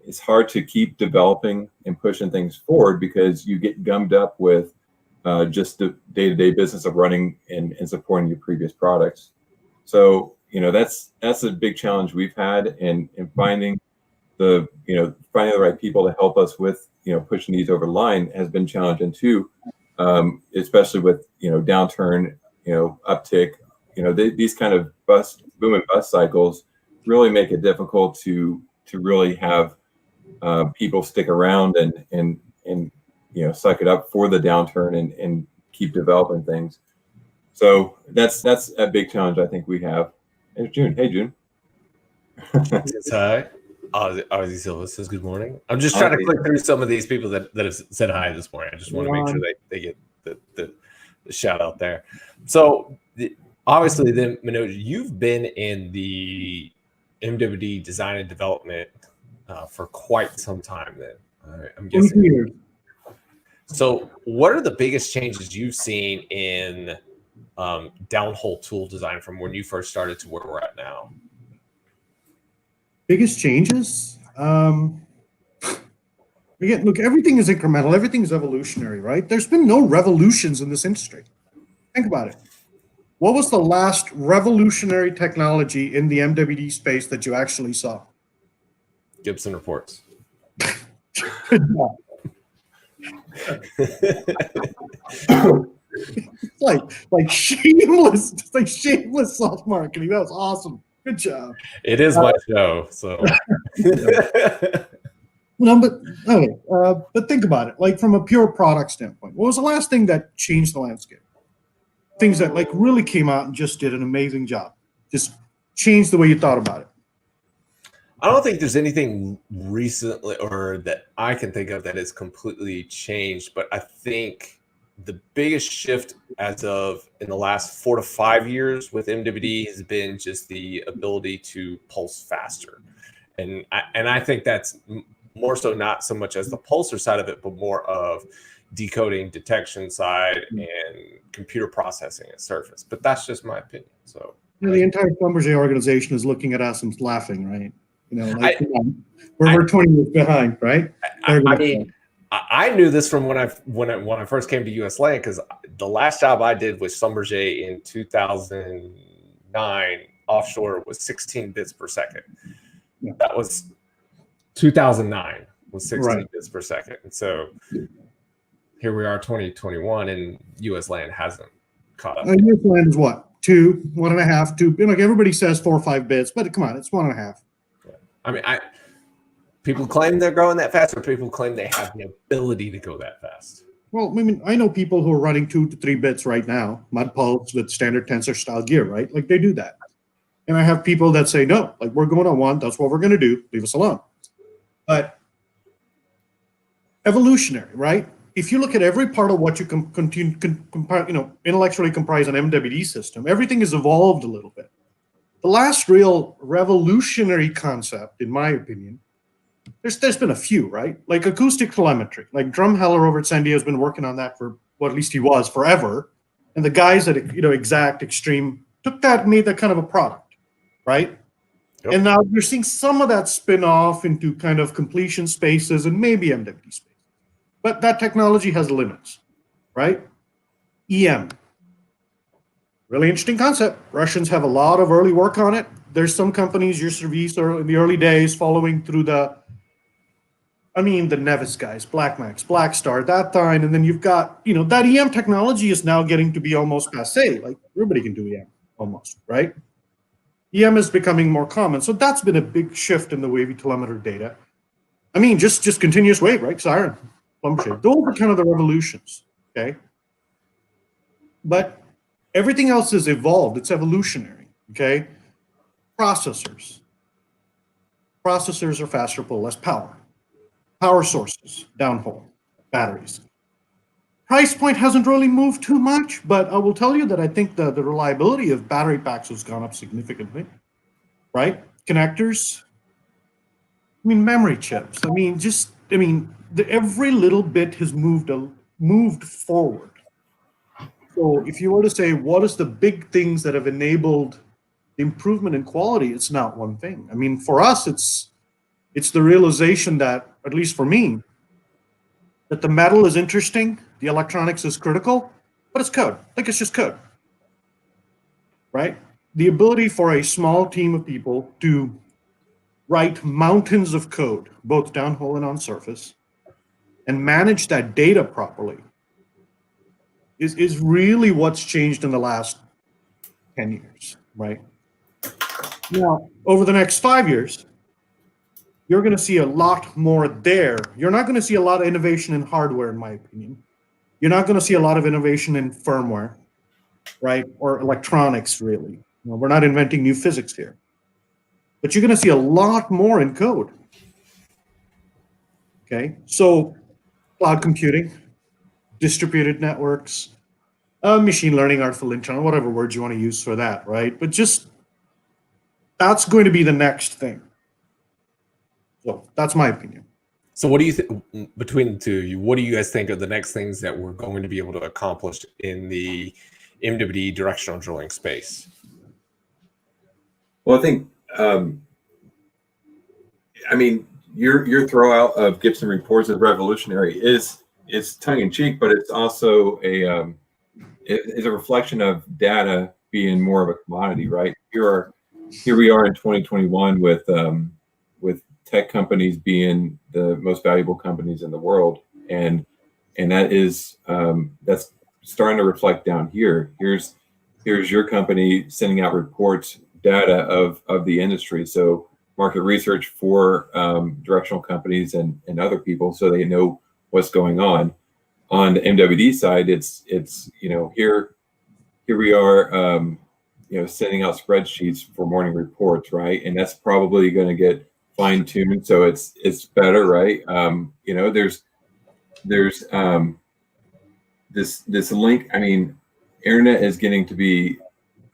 It's hard to keep developing and pushing things forward because you get gummed up with just the day-to-day business of running and supporting your previous products. So that's a big challenge we've had, and finding the right people to help us with pushing these over the line has been challenging too, especially with downturn, uptick. These kind of boom and bust cycles really make it difficult to really have people stick around and suck it up for the downturn and keep developing things. So that's a big challenge I think we have. There's June. Hey, June. Yes, hi. Ozzy Silva says good morning. I'm just trying to click through some of these people that have said hi this morning. I just want to make sure they get the shout out there. So obviously, then Manoj, you've been in the MWD design and development for quite some time. Then I'm guessing. Years. So, what are the biggest changes you've seen in downhole tool design from when you first started to where we're at now? Biggest changes? Again, look, everything is incremental. Everything is evolutionary, right? There's been no revolutions in this industry. Think about it. What was the last revolutionary technology in the MWD space that you actually saw? Gibson reports. like shameless, it's like shameless self marketing. That was awesome. Good job. It is my show, so. No, but okay. But think about it. Like from a pure product standpoint, what was the last thing that changed the landscape? Things that like really came out and just did an amazing job. Just changed the way you thought about it. I don't think there's anything recently or that I can think of that has completely changed, but I think the biggest shift as of in the last 4 to 5 years with MWD has been just the ability to pulse faster. And I think that's more so not so much as the pulsar side of it, but more of decoding, detection side, and computer processing at surface. But that's just my opinion. So the entire Schlumberger organization is looking at us and laughing, right? You know, like we're 20 years behind, right? I knew this from when I first came to US Land, because the last job I did with Schlumberger in 2009 offshore was 16 bits per second. Yeah. That was 2009 was 16 bits per second. And so here we are 2021 and US Land hasn't caught up. US Land is what? 2, 1.5, 2. Like everybody says 4 or 5 bits, but come on, it's 1.5. Yeah. I mean, people claim they're growing that fast, or people claim they have the ability to go that fast. Well, I mean, I know people who are running 2 to 3 bits right now, mud pulse with standard tensor style gear, right? Like they do that. And I have people that say, no, like we're going on 1. That's what we're going to do. Leave us alone. But evolutionary, right? If you look at every part of what you intellectually comprise an MWD system, everything has evolved a little bit. The last real revolutionary concept, in my opinion, there's been a few, right? Like acoustic telemetry. Like Drumheller over at Sandia has been working on that for, well, at least he was forever. And the guys at Exact Extreme took that and made that kind of a product, right? Yep. And now you're seeing some of that spin off into kind of completion spaces and maybe MWD space. But that technology has limits, right? EM. Really interesting concept. Russians have a lot of early work on it. There's some companies, your service, or in the early days following through the Nevis guys, Blackmax, Blackstar, that time. And then you've got, that EM technology is now getting to be almost passé. Like everybody can do EM almost, right? EM is becoming more common. So that's been a big shift in the wavy telemeter data. I mean, just continuous wave, right? Siren, Schlumberger. Those are kind of the revolutions, okay? But everything else is evolved. It's evolutionary, okay? Processors. Processors are faster, pull less power. Power sources, downhole, batteries. Price point hasn't really moved too much, but I will tell you that I think the reliability of battery packs has gone up significantly, right? Connectors, memory chips. Every little bit has moved forward. So if you were to say, what is the big things that have enabled the improvement in quality, it's not one thing. I mean, for us, it's the realization that, at least for me, that the metal is interesting, the electronics is critical, but it's code. Like it's just code, right? The ability for a small team of people to write mountains of code, both downhole and on surface, and manage that data properly is really what's changed in the last 10 years, right? Now, over the next 5 years, you're going to see a lot more there. You're not going to see a lot of innovation in hardware, in my opinion. You're not going to see a lot of innovation in firmware, right? Or electronics, really. We're not inventing new physics here. But you're going to see a lot more in code. Okay, so cloud computing, distributed networks, machine learning, artificial intelligence, whatever words you want to use for that, right? But just that's going to be the next thing. So that's my opinion. So what do you think, between the two of you, what do you guys think are the next things that we're going to be able to accomplish in the MWD directional drilling space? Well, I think, I mean, your throw out of Gibson reports as revolutionary is tongue in cheek, but it's also it's a reflection of data being more of a commodity, right? Here we are in 2021 with tech companies being the most valuable companies in the world, and that is that's starting to reflect down here. Here's your company sending out reports, data of the industry, so market research for directional companies and other people, so they know what's going on. On the MWD side, it's here we are sending out spreadsheets for morning reports, right? And that's probably going to get fine-tuned, so it's better, right? There's this link. I mean, internet is getting to be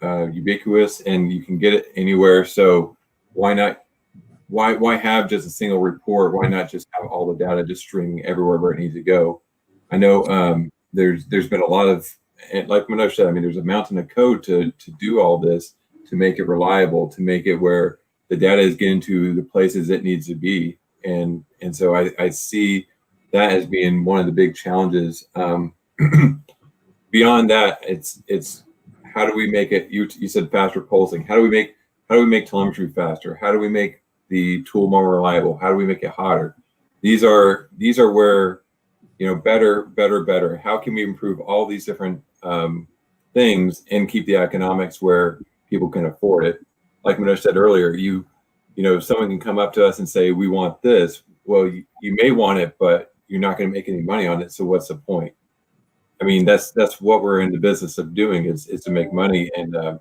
ubiquitous, and you can get it anywhere. So why not? Why have just a single report? Why not just have all the data just streaming everywhere where it needs to go? I know there's been a lot of, and like Manoj said, I mean, there's a mountain of code to do all this, to make it reliable, to make it where the data is getting to the places it needs to be. And so I see that as being one of the big challenges. Beyond that, it's how do we make it, you said faster pulsing. How do we make telemetry faster? How do we make the tool more reliable? How do we make it hotter? These are where, better. How can we improve all these different things and keep the economics where people can afford it? Like Manoj said earlier, someone can come up to us and say, we want this. Well, you may want it, but you're not going to make any money on it. So what's the point? I mean, that's what we're in the business of doing is to make money and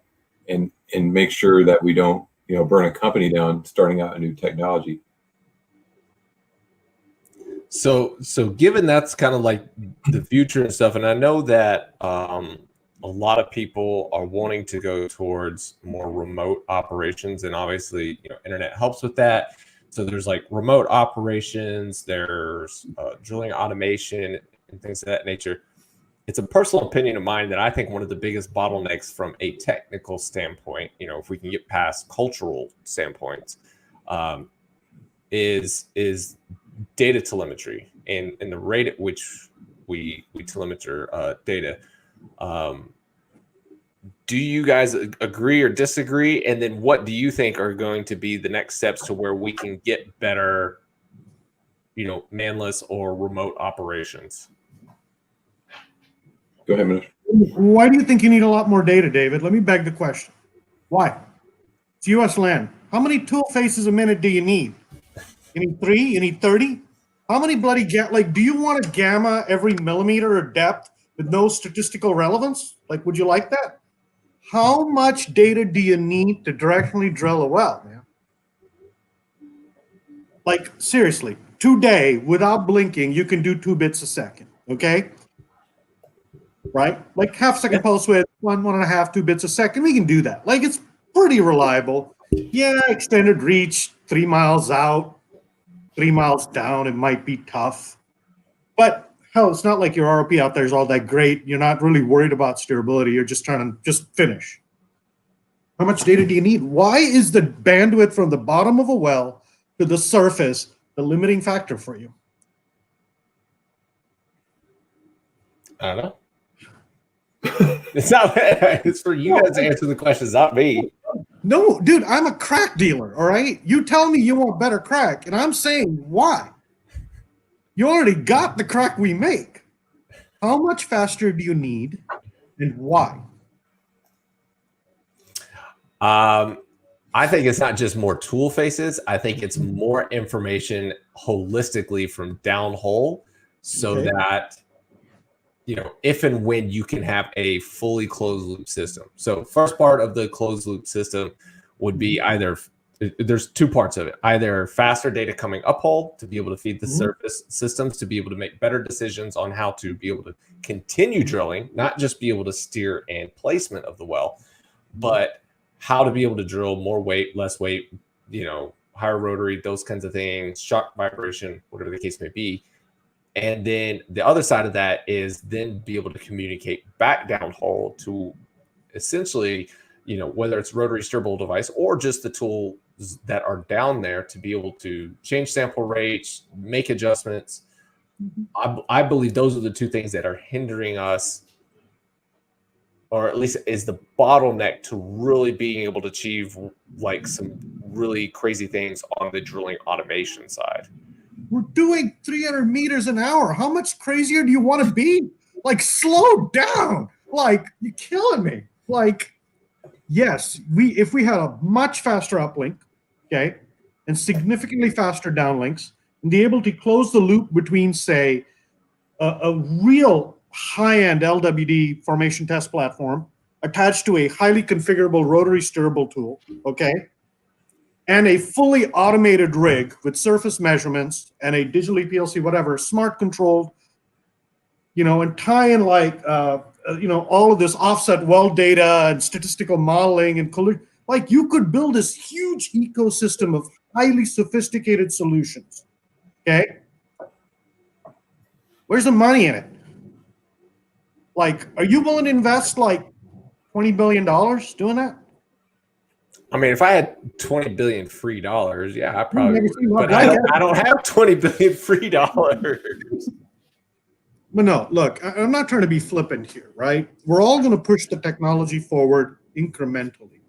make sure that we don't, burn a company down starting out a new technology. So given that's kind of like the future and stuff, and I know that a lot of people are wanting to go towards more remote operations, and obviously, internet helps with that. So there's like remote operations, there's drilling automation and things of that nature. It's a personal opinion of mine that I think one of the biggest bottlenecks from a technical standpoint, if we can get past cultural standpoints, is data telemetry and the rate at which we telemeter data. Do you guys agree or disagree? And then what do you think are going to be the next steps to where we can get better, manless or remote operations? Go ahead, Manoj. Why do you think you need a lot more data, David? Let me beg the question. Why? It's U.S. land. How many tool faces a minute do you need? You need 3? You need 30? How many bloody do you want a gamma every millimeter of depth with no statistical relevance? Like, would you like that? How much data do you need to directionally drill a well, man? Like, seriously, today, without blinking, you can do 2 bits a second, okay? Right? Like half-second pulse width, 1.5, 2 bits a second. We can do that. Like, it's pretty reliable. Yeah, extended reach, 3 miles out, 3 miles down, it might be tough. But hell, it's not like your ROP out there is all that great. You're not really worried about steerability. You're just trying to just finish. How much data do you need? Why is the bandwidth from the bottom of a well to the surface the limiting factor for you? I don't know. It's not. It's for you guys to answer the questions, not me. No, dude, I'm a crack dealer, all right? You tell me you want better crack, and I'm saying why. You already got the crack we make. How much faster do you need, and why? I think it's not just more tool faces. I think it's more information holistically from downhole, so that if and when you can have a fully closed loop system. So first part of the closed loop system would be either there's two parts of it. Either faster data coming uphole to be able to feed the surface systems to be able to make better decisions on how to be able to continue drilling, not just be able to steer and placement of the well, but how to be able to drill more weight, less weight, higher rotary, those kinds of things, shock vibration, whatever the case may be. And then the other side of that is then be able to communicate back downhole to essentially, whether it's rotary steerable device or just the tools that are down there to be able to change sample rates, make adjustments. I believe those are the two things that are hindering us, or at least is the bottleneck to really being able to achieve like some really crazy things on the drilling automation side. We're doing 300 meters an hour. How much crazier do you want to be? Like, slow down. Like, you're killing me. Like, yes, if we had a much faster uplink, okay, and significantly faster downlinks, and be able to close the loop between, say, a real high-end LWD formation test platform attached to a highly configurable rotary steerable tool, okay, and a fully automated rig with surface measurements and a digitally PLC, whatever, smart controlled, and tie in like, all of this offset well data and statistical modeling and like you could build this huge ecosystem of highly sophisticated solutions. Okay. Where's the money in it? Like, are you willing to invest like $20 billion doing that? I mean, if I had $20 billion free dollars, yeah, I probably would. But I don't have $20 billion free dollars. But no, look, I'm not trying to be flippant here, right? We're all going to push the technology forward incrementally.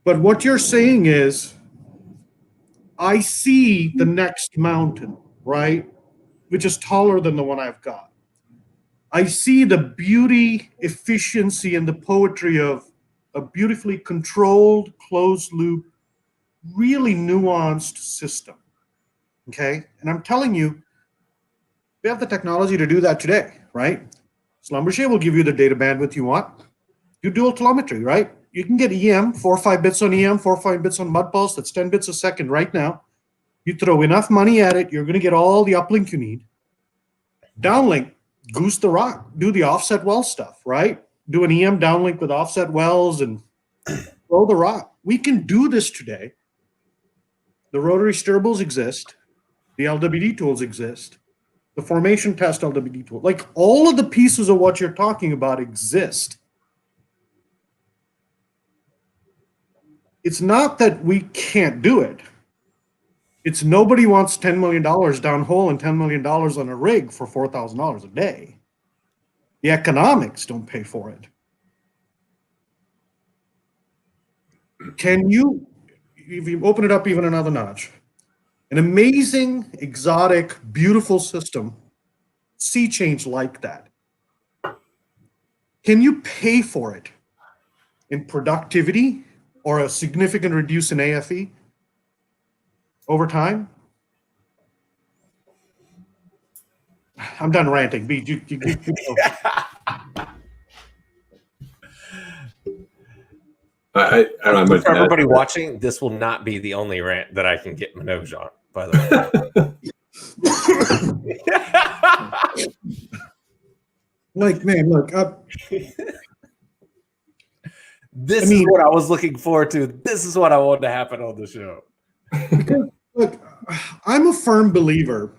But what you're saying is, I see the next mountain, right? Which is taller than the one I've got. I see the beauty, efficiency, and the poetry of a beautifully controlled, closed loop, really nuanced system, okay? And I'm telling you, we have the technology to do that today, right? Schlumberger will give you the data bandwidth you want. You dual telemetry, right? You can get EM, 4 or 5 bits on EM, 4 or 5 bits on mud pulse. That's 10 bits a second right now. You throw enough money at it, you're going to get all the uplink you need. Downlink, goose the rock, do the offset well stuff, right? Do an EM downlink with offset wells and throw the rock. We can do this today. The rotary steerables exist. The LWD tools exist. The formation test LWD tool, like all of the pieces of what you're talking about exist. It's not that we can't do it. It's nobody wants $10 million downhole and $10 million on a rig for $4,000 a day. The economics don't pay for it. Can you, if you open it up even another notch, an amazing, exotic, beautiful system, sea change like that, can you pay for it in productivity or a significant reduce in AFE over time? I'm done ranting. I don't have much For everybody watching, this will not be the only rant that I can get Manoj on, by the way. Like, man, look. This is what I was looking forward to. This is what I wanted to happen on the show. Because, look, I'm a firm believer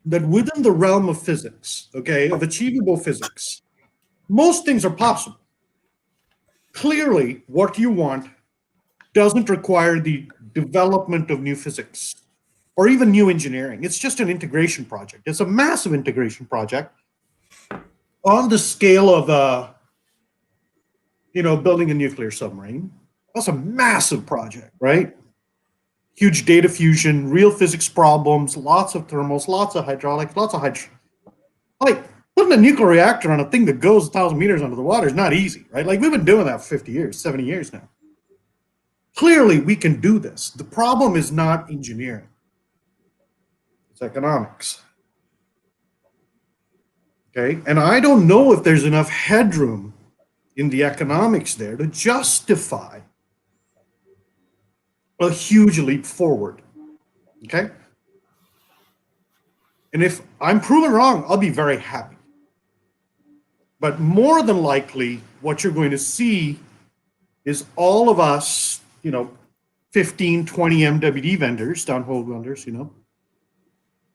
that within the realm of physics, okay, of achievable physics, most things are possible. Clearly, what you want doesn't require the development of new physics or even new engineering. It's just an integration project. It's a massive integration project on the scale of, building a nuclear submarine. That's a massive project, right? Huge data fusion, real physics problems, lots of thermals, lots of hydraulics, lots of like putting a nuclear reactor on a thing that goes 1,000 meters under the water is not easy, right? Like we've been doing that for 50 years, 70 years now. Clearly, we can do this. The problem is not engineering. It's economics. Okay, and I don't know if there's enough headroom in the economics there to justify a huge leap forward. Okay? And if I'm proven wrong, I'll be very happy. But more than likely, what you're going to see is all of us, 15, 20 MWD vendors, downhole vendors,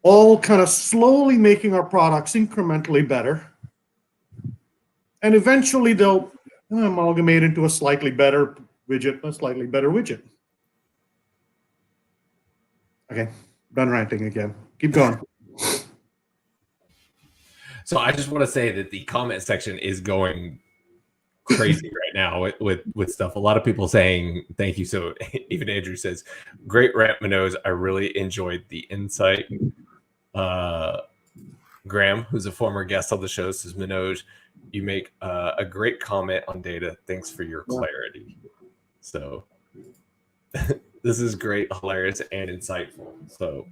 all kind of slowly making our products incrementally better. And eventually they'll amalgamate into a slightly better widget, Okay, done ranting again. Keep going. So I just want to say that the comment section is going crazy right now with stuff. A lot of people saying thank you. So even Andrew says, great rant, Manoj. I really enjoyed the insight. Graham, who's a former guest on the show, says, Manoj, you make a great comment on data. Thanks for your clarity. So this is great, hilarious, and insightful. So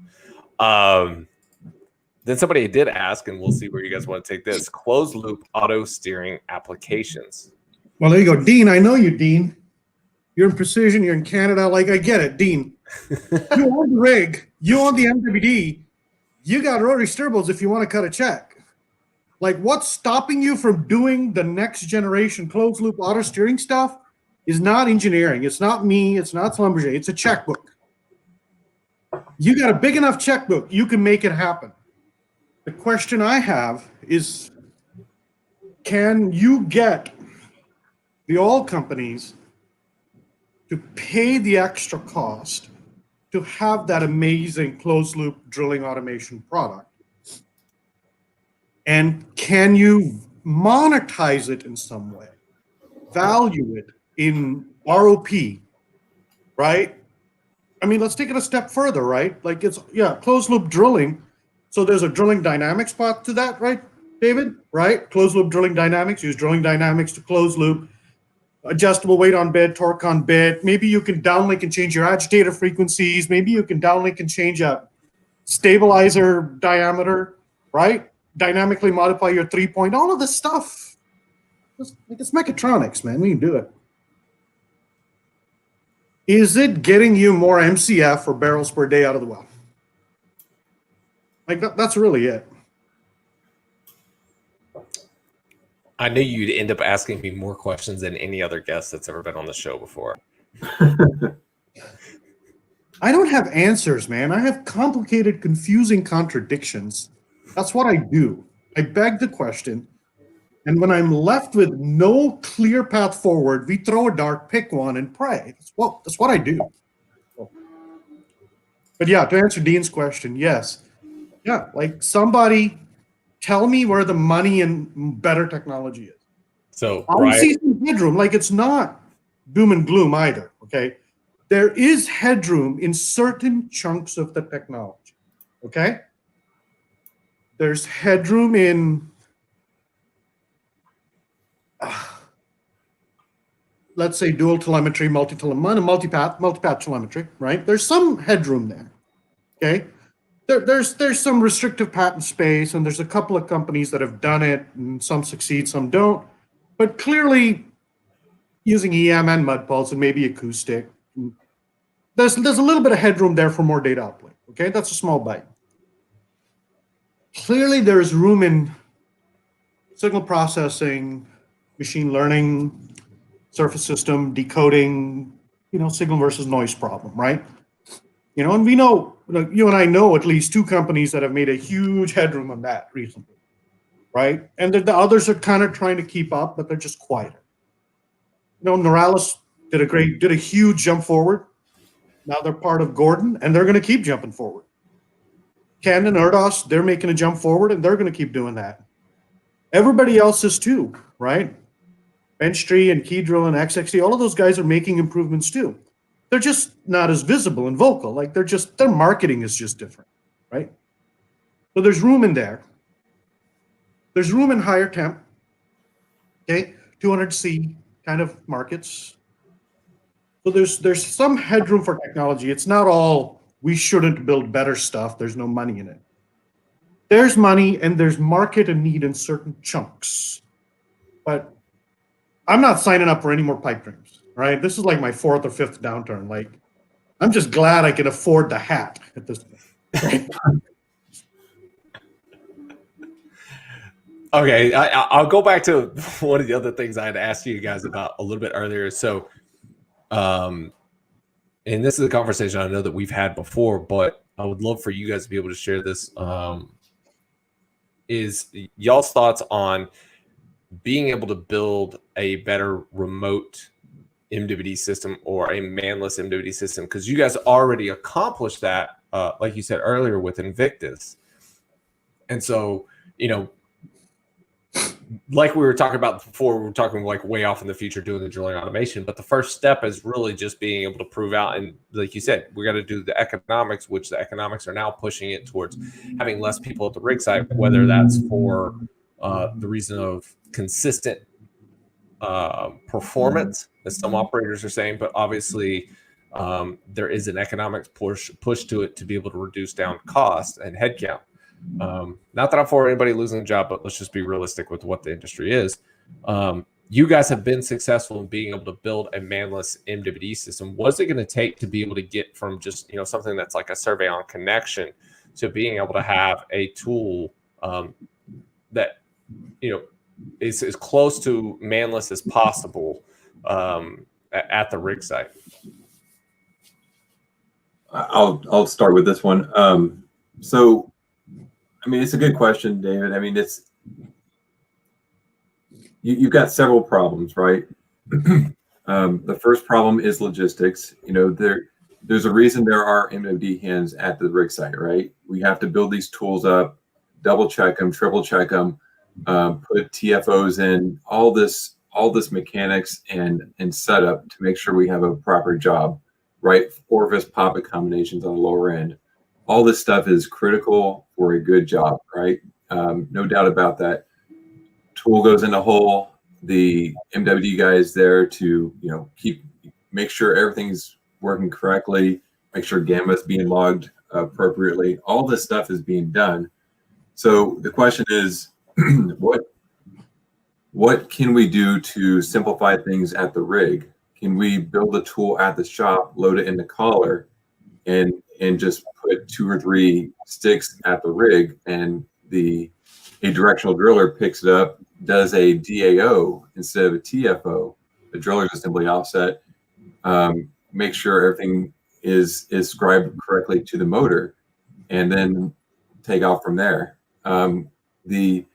then somebody did ask, and we'll see where you guys want to take this, closed loop auto steering applications. Well, there you go. Dean, I know you, Dean. You're in Precision, you're in Canada. Like, I get it, Dean. You own the rig, you own the MWD, you got rotary steerables if you want to cut a check. Like, what's stopping you from doing the next generation closed loop auto steering stuff is not engineering. It's not me. It's not Schlumberger. It's a checkbook. You got a big enough checkbook, you can make it happen. The question I have is, can you get the oil companies to pay the extra cost to have that amazing closed loop drilling automation product? And can you monetize it in some way? Value it in ROP, right? I mean, let's take it a step further, right? Like closed loop drilling. So there's a drilling dynamics part to that, right, David? Right? Closed loop drilling dynamics, use drilling dynamics to close loop. Adjustable weight on bit, torque on bit. Maybe you can downlink and change your agitator frequencies. Maybe you can downlink and change a stabilizer diameter, right? Dynamically modify your 3-point, all of this stuff. It's mechatronics, man. We can do it. Is it getting you more MCF or barrels per day out of the well? Like that's really it. I knew you'd end up asking me more questions than any other guest that's ever been on the show before. I don't have answers, man. I have complicated, confusing contradictions. That's what I do. I beg the question. And when I'm left with no clear path forward, we throw a dart, pick one, and pray. That's what I do. But yeah, to answer Dean's question, yes. Yeah, like somebody tell me where the money and better technology is. So I see some headroom. Like it's not doom and gloom either, okay? There is headroom in certain chunks of the technology, okay? There's headroom in, let's say, dual telemetry, multipath telemetry, right? There's some headroom there, okay? There's some restrictive patent space, and there's a couple of companies that have done it, and some succeed, some don't. But clearly, using EM and mud pulse and maybe acoustic, there's a little bit of headroom there for more data output. Okay, that's a small bite. Clearly, there's room in signal processing, machine learning, surface system decoding, signal versus noise problem, right? And we know, you and I know at least two companies that have made a huge headroom on that recently, right? And the others are kind of trying to keep up, but they're just quieter. Noralis did a huge jump forward. Now they're part of Gordon, and they're going to keep jumping forward. Ken and Erdos, they're making a jump forward, and they're going to keep doing that. Everybody else is too, right? Benchtree and Keydrill and XXT, all of those guys are making improvements too. They're just not as visible and vocal. Like their marketing is just different, right? So there's room in there. There's room in higher temp, okay? 200C kind of markets. So there's some headroom for technology. It's not all we shouldn't build better stuff. There's no money in it. There's money and there's market and need in certain chunks. But I'm not signing up for any more pipe dreams, right? This is like my fourth or fifth downturn. Like I'm just glad I can afford the hat at this point. Okay, I'll go back to one of the other things I had asked you guys about a little bit earlier. So, and this is a conversation I know that we've had before, but I would love for you guys to be able to share this. Is y'all's thoughts on being able to build a better remote MWD system or a manless MWD system? Because you guys already accomplished that, like you said earlier, with Invictus. And so, like we were talking about before, we were talking like way off in the future doing the drilling automation, but the first step is really just being able to prove out. And like you said, we got to do the economics, which the economics are now pushing it towards having less people at the rig site, whether that's for the reason of consistent performance, as some operators are saying, but obviously there is an economics push to it to be able to reduce down cost and headcount. Not that I'm for anybody losing a job, but let's just be realistic with what the industry is. You guys have been successful in being able to build a manless MWD system. What's it going to take to be able to get from just something that's like a survey on connection to being able to have a tool that is as close to manless as possible at the rig site? I'll start with this one. So, I mean, it's a good question, David. I mean, you've got several problems, right? The first problem is logistics. There's a reason there are MWD hands at the rig site, right? We have to build these tools up, double check them, triple check them, put TFOs in, all this mechanics and setup to make sure we have a proper job, right? Orifice poppet combinations on the lower end. All this stuff is critical for a good job, right? No doubt about that. Tool goes in the hole. The MWD guy is there to, make sure everything's working correctly, make sure gamma is being logged appropriately. All this stuff is being done. So the question is, what can we do to simplify things at the rig? Can we build a tool at the shop, load it in the collar, and just put 2 or 3 sticks at the rig, and a directional driller picks it up, does a DAO instead of a TFO. The driller's assembly offset, make sure everything is scribed correctly to the motor, and then take off from there. The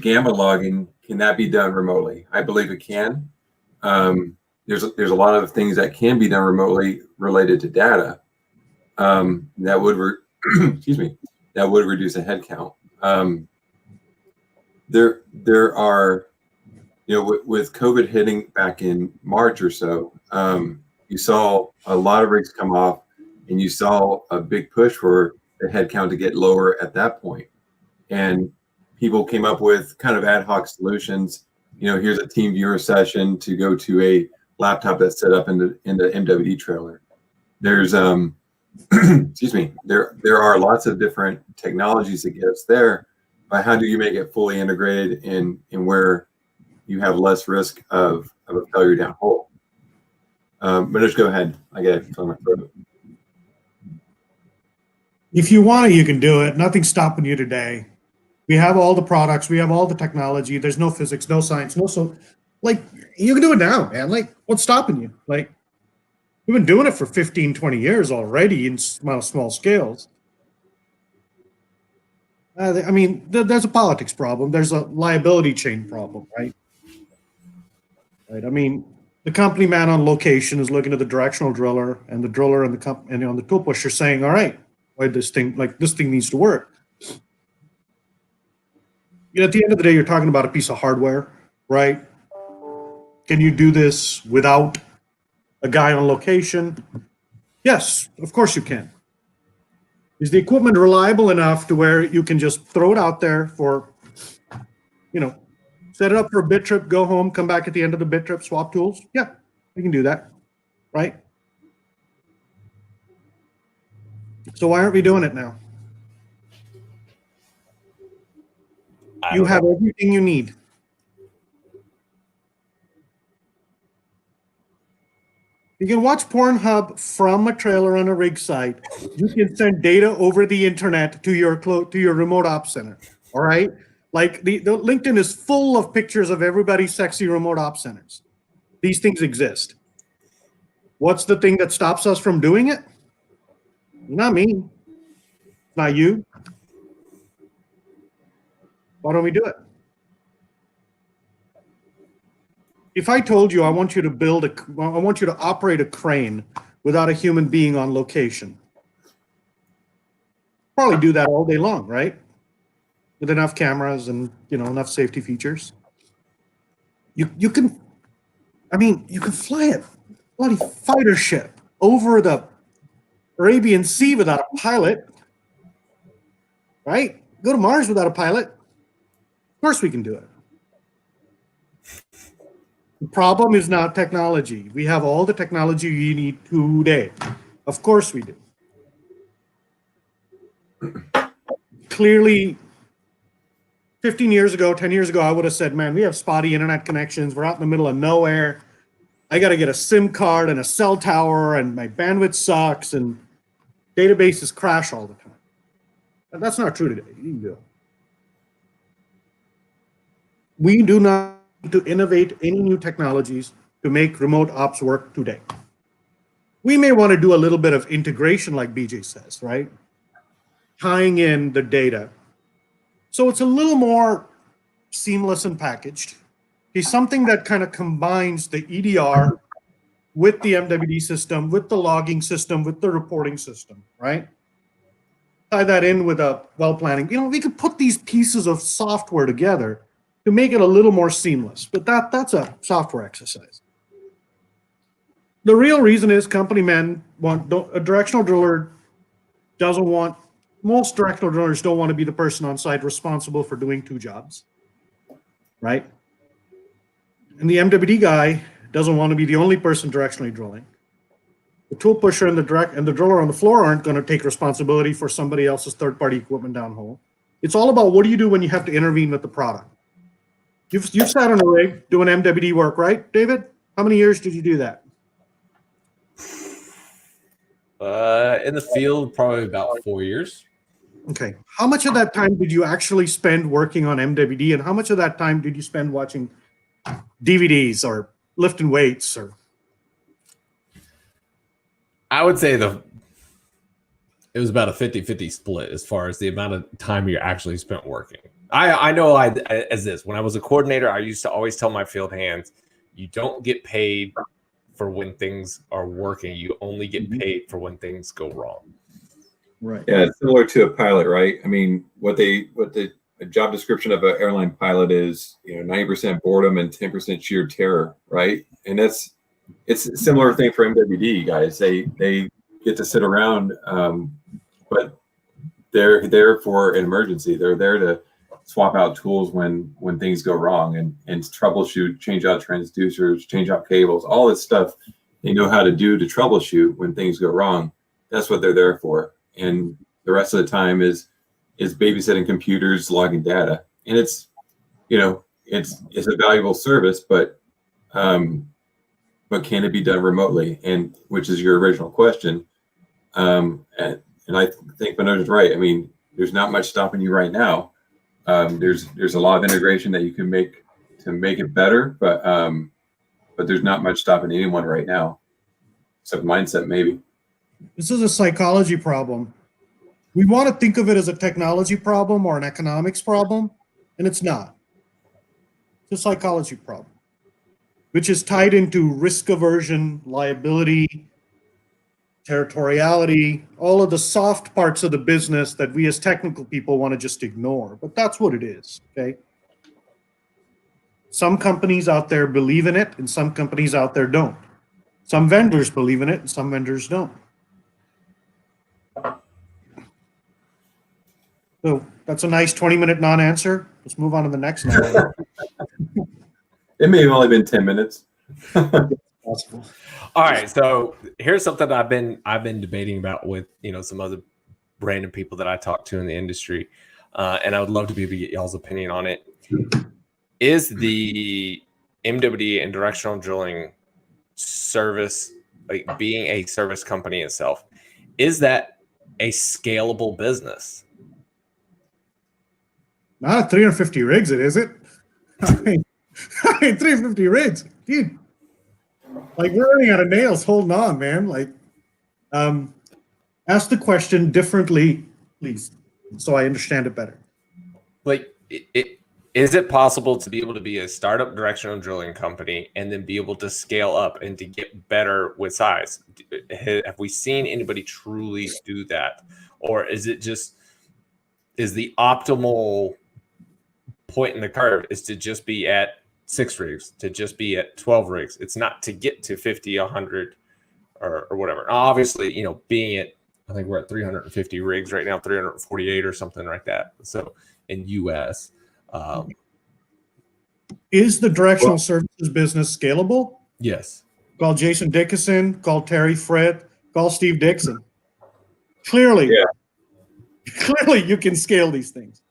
gamma logging, can that be done remotely? I believe it can. There's a lot of things that can be done remotely related to data that would reduce the headcount. There are, with COVID hitting back in March or so, you saw a lot of rigs come off, and you saw a big push for the headcount to get lower at that point. And people came up with kind of ad hoc solutions. Here's a team viewer session to go to a laptop that's set up in the MWD trailer. There's there are lots of different technologies that get us there, but how do you make it fully integrated in where you have less risk of a failure down hole? Manoj, go ahead. I got it on my throat. If you want it, you can do it. Nothing's stopping you today. We have all the products. We have all the technology. There's no physics, no science, you can do it now, man. What's stopping you? We've been doing it for 15, 20 years already in small scales. There's a politics problem. There's a liability chain problem, right? The company man on location is looking at the directional driller, and the driller and the tool pusher saying, all right, this thing needs to work. At the end of the day, you're talking about a piece of hardware, right? Can you do this without a guy on location? Yes, of course you can. Is the equipment reliable enough to where you can just throw it out there for, set it up for a bit trip, go home, come back at the end of the bit trip, swap tools? Yeah, we can do that, right? So why aren't we doing it now? You have everything you need. You can watch Pornhub from a trailer on a rig site. You can send data over the internet to your remote op center. All right, like the LinkedIn is full of pictures of everybody's sexy remote op centers. These things exist. What's the thing that stops us from doing it? Not me. Not you. Why don't we do it? If I told you I want you to operate a crane without a human being on location, probably do that all day long, right? With enough cameras and enough safety features. You can fly a bloody fighter ship over the Arabian Sea without a pilot, right? Go to Mars without a pilot. Of course we can do it. The problem is not technology. We have all the technology you need today. Of course we do. Clearly, 15 years ago, 10 years ago, I would have said, man, we have spotty internet connections. We're out in the middle of nowhere. I got to get a SIM card and a cell tower, and my bandwidth sucks, and databases crash all the time. And that's not true today. You can do it. We do not need to innovate any new technologies to make remote ops work today. We may want to do a little bit of integration, like BJ says, right? Tying in the data. So it's a little more seamless and packaged. It's something that kind of combines the EDR with the MWD system, with the logging system, with the reporting system, right? Tie that in with a well planning. We could put these pieces of software together to make it a little more seamless, but that's a software exercise. The real reason is company men want a directional driller doesn't want. Most directional drillers don't want to be the person on site responsible for doing two jobs, right? And the MWD guy doesn't want to be the only person directionally drilling. The tool pusher and the driller on the floor aren't going to take responsibility for somebody else's third-party equipment downhole. It's all about what do you do when you have to intervene with the product. You've sat on a rig doing MWD work, right, David? How many years did you do that? In the field, probably about 4 years. Okay. How much of that time did you actually spend working on MWD, and how much of that time did you spend watching DVDs or lifting weights? Or I would say it was about a 50-50 split as far as the amount of time you actually spent working. I know as this, when I was a coordinator, I used to always tell my field hands, you don't get paid for when things are working. You only get paid for when things go wrong. Right. Yeah, it's similar to a pilot, right? I mean, what the job description of an airline pilot is, 90% boredom and 10% sheer terror, right? And it's a similar thing for MWD guys. They get to sit around, but they're there for an emergency. They're there to swap out tools when things go wrong and troubleshoot, change out transducers, change out cables, all this stuff they know how to do to troubleshoot when things go wrong. That's what they're there for. And the rest of the time is babysitting computers, logging data. And it's a valuable service, but can it be done remotely? And which is your original question. And I think Manoj is right. I mean, there's not much stopping you right now. There's a lot of integration that you can make to make it better, but there's not much stopping anyone right now, except mindset maybe. This is a psychology problem. We want to think of it as a technology problem or an economics problem, and it's not. It's a psychology problem, which is tied into risk aversion, liability, territoriality, all of the soft parts of the business that we as technical people want to just ignore. But that's what it is, okay? Some companies out there believe in it, and some companies out there don't. Some vendors believe in it, and some vendors don't. So that's a nice 20-minute non-answer. Let's move on to the next one. It may have only been 10 minutes. Possible. All right, so here's something I've been debating about with some other random people that I talk to in the industry, and I would love to be able to get y'all's opinion on it. Is the MWD and directional drilling service like being a service company itself, is that a scalable business? Not at 350 rigs, is it? I mean, 350 rigs, dude. Like, we're running out of nails. Holding on, man. Like, ask the question differently, please, so I understand it better. Like, is it possible to be able to be a startup directional drilling company and then be able to scale up and to get better with size? Have we seen anybody truly do that? Or is it just, is the optimal point in the curve is to just be at 6 rigs, to just be at 12 rigs? It's not to get to 50, 100 or whatever. Obviously, you know, being at, I think we're at 350 rigs right now, 348 or something like that. So in US, is the directional services business scalable? Yes. Call Jason Dickinson, call Terry Fred, call Steve Dixon. Clearly, clearly you can scale these things.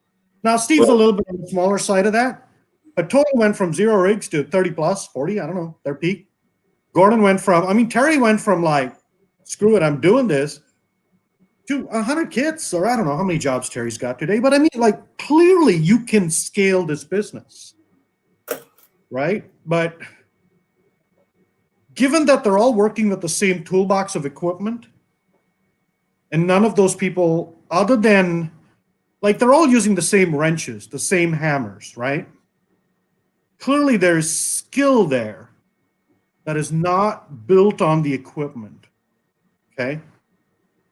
Now, Steve's a little bit on the smaller side of that. But Total went from 0 rigs to 30 plus, 40, I don't know, their peak. Gordon went from, I mean, Terry went from like, screw it, I'm doing this, to 100 kits, or I don't know how many jobs Terry's got today. But I mean, like, clearly you can scale this business, right? But given that they're all working with the same toolbox of equipment, and none of those people, other than, like, they're all using the same wrenches, the same hammers, right? Clearly there's skill there that is not built on the equipment, okay?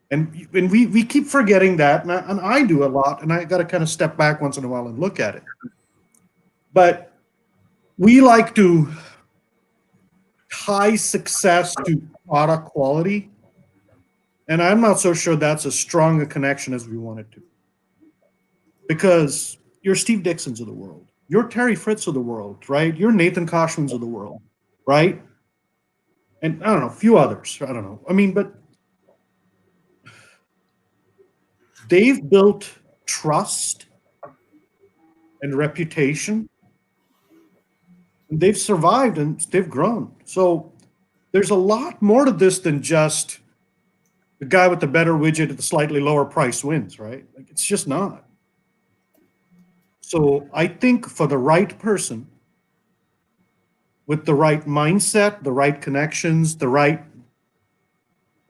And we keep forgetting that, and I do a lot, and I got to kind of step back once in a while and look at it. But we like to tie success to product quality, and I'm not so sure that's as strong a connection as we want it to. Because you're Steve Dixons of the world. You're Terry Fritz of the world, right? You're Nathan Koshmans of the world, right? And I don't know, a few others. I don't know. I mean, but they've built trust and reputation. And they've survived and they've grown. So there's a lot more to this than just the guy with the better widget at the slightly lower price wins, right? Like, it's just not. So I think for the right person, with the right mindset, the right connections, the right,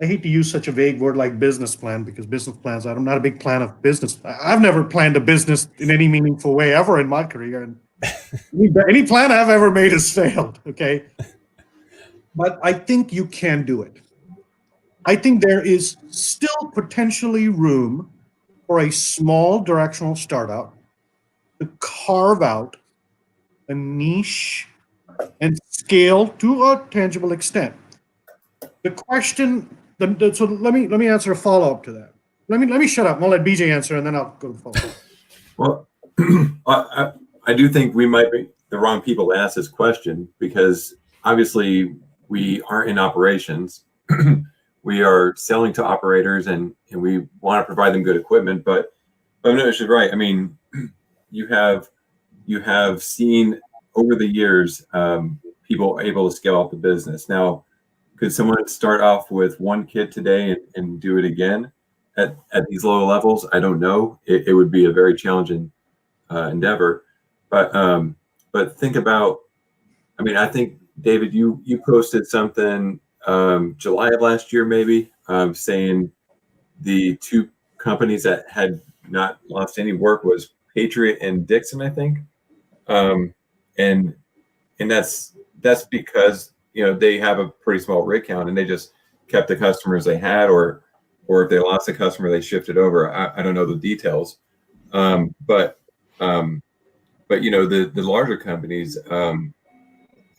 I hate to use such a vague word like business plan, because business plans, I'm not a big fan of business. I've never planned a business in any meaningful way ever in my career. And any plan I've ever made has failed, okay? But I think you can do it. I think there is still potentially room for a small directional startup to carve out a niche and scale to a tangible extent. The question, so let me answer a follow-up to that. Let me shut up. I'll let BJ answer, and then I'll go to follow-up. Well, I do think we might be the wrong people to ask this question, because obviously we aren't in operations. We are selling to operators, and we want to provide them good equipment. But Manoj is right. I mean, you have seen over the years people able to scale up the business. Now, could someone start off with one kit today and do it again at these low levels? I don't know. It would be a very challenging endeavor. But think about, I mean, I think, David, you posted something July of last year, maybe, saying the 2 companies that had not lost any work was Patriot and Dixon, I think. And that's because, you know, they have a pretty small rig count, and they just kept the customers they had, or if they lost a customer, they shifted over. I don't know the details. But you know, the larger companies,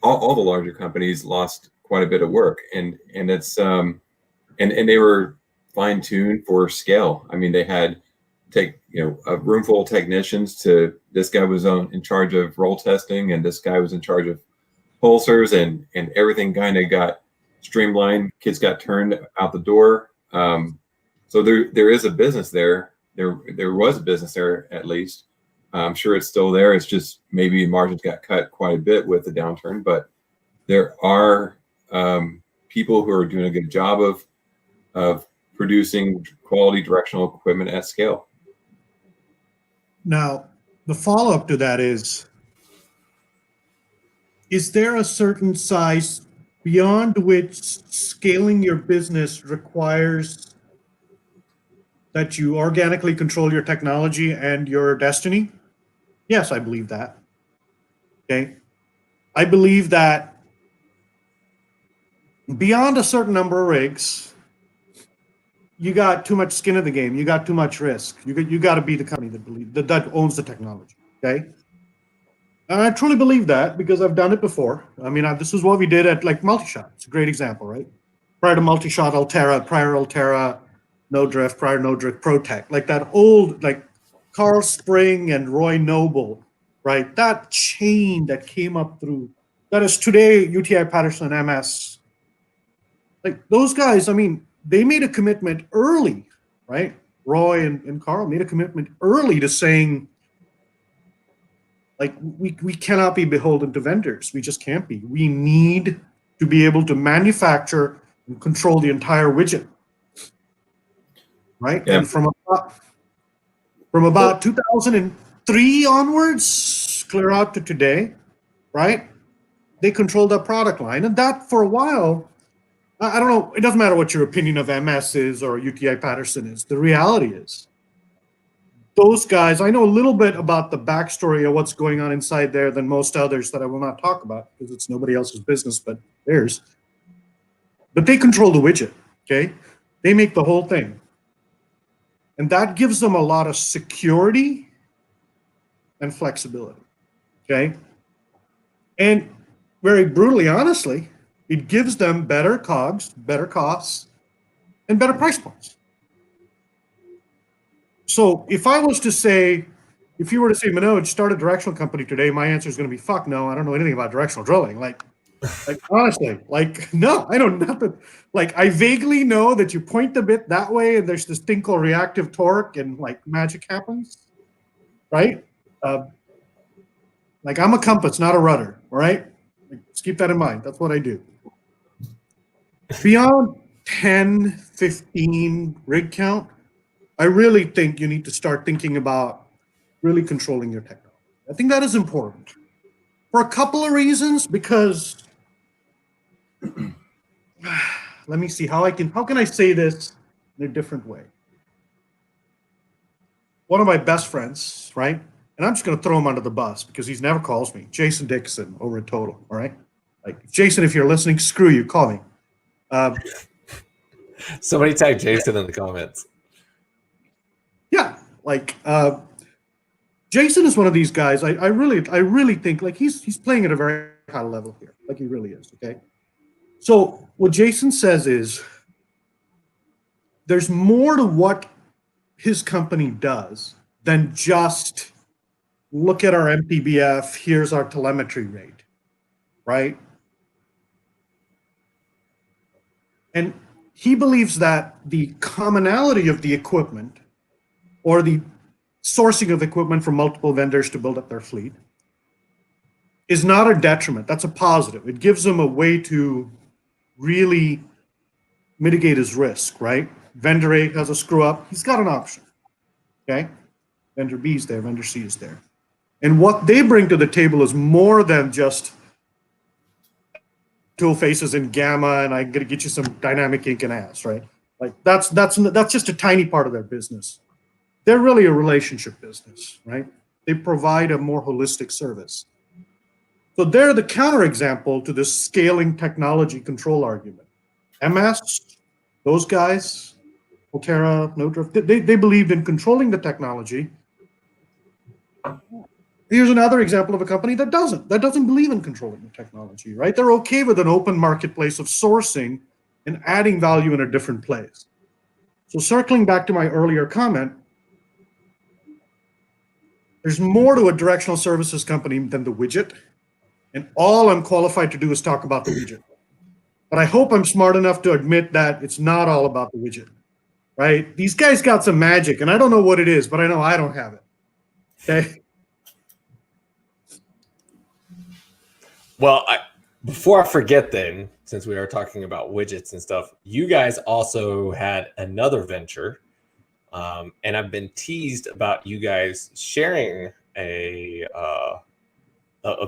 all the larger companies lost quite a bit of work, and it's and they were fine-tuned for scale. I mean, they had a room full of technicians. To this guy was in charge of roll testing, and this guy was in charge of pulsers, and everything kind of got streamlined. Kids got turned out the door. So there is a business there. There was a business there, at least. I'm sure it's still there. It's just maybe margins got cut quite a bit with the downturn, but there are people who are doing a good job of producing quality directional equipment at scale. Now, the follow-up to that is there a certain size beyond which scaling your business requires that you organically control your technology and your destiny? Yes, I believe that. Okay. I believe that beyond a certain number of rigs, you got too much skin in the game. You got too much risk. You got to be the company that owns the technology. Okay. And I truly believe that because I've done it before. I mean, this is what we did at like Multishot. It's a great example, right? Prior to Multishot, prior Altera, No Drift, prior No Drift, ProTech, like that old, like Carl Spring and Roy Noble, right? That chain that came up through, that is today UTI Patterson MS. Like those guys, I mean, they made a commitment early, right? Roy and Carl made a commitment early to saying, like, we cannot be beholden to vendors. We just can't be. We need to be able to manufacture and control the entire widget, right? Yeah. And from about 2003 onwards, clear out to today, right? They controlled that product line. And that, for a while, I don't know, it doesn't matter what your opinion of MS is or UTI Patterson is. The reality is, those guys, I know a little bit about the backstory of what's going on inside there than most others that I will not talk about because it's nobody else's business but theirs. But they control the widget, okay? They make the whole thing. And that gives them a lot of security and flexibility, okay? And very brutally, honestly, it gives them better COGS, better costs, and better price points. So if I was to say, if you were to say, Manoj, start a directional company today, my answer is going to be, fuck no, I don't know anything about directional drilling. Like honestly, like, no, I know nothing. Like, I vaguely know that you point the bit that way and there's this thing called reactive torque and like magic happens, right? Like I'm a compass, not a rudder, all right? Like, just keep that in mind. That's what I do. Beyond 10, 15 rig count, I really think you need to start thinking about really controlling your technology. I think that is important for a couple of reasons, because let me see how can I say this in a different way? One of my best friends, right? And I'm just going to throw him under the bus because he's never calls me. Jason Dixon over at Total, all right? Like, Jason, if you're listening, screw you, call me. Somebody tag Jason in the comments. Yeah, like Jason is one of these guys. I really think like he's playing at a very high level here. Like he really is. Okay. So what Jason says is there's more to what his company does than just look at our MPBF, here's our telemetry rate, right? And he believes that the commonality of the equipment or the sourcing of equipment from multiple vendors to build up their fleet is not a detriment. That's a positive. It gives them a way to really mitigate his risk, right? Vendor A has a screw up, he's got an option, okay? Vendor B is there, vendor C is there. And what they bring to the table is more than just tool faces in gamma and I'm gonna get you some dynamic ink and ass, right? Like that's just a tiny part of their business. They're really a relationship business, right? They provide a more holistic service. So they're the counterexample to this scaling technology control argument. MS, those guys, Altera, No Drift, they believed in controlling the technology. Here's another example of a company that doesn't believe in controlling the technology, right? They're okay with an open marketplace of sourcing and adding value in a different place. So circling back to my earlier comment, there's more to a directional services company than the widget. And all I'm qualified to do is talk about the widget. But I hope I'm smart enough to admit that it's not all about the widget, right? These guys got some magic, and I don't know what it is, but I know I don't have it, okay? Well, Before I forget, then, since we are talking about widgets and stuff, you guys also had another venture, and I've been teased about you guys sharing a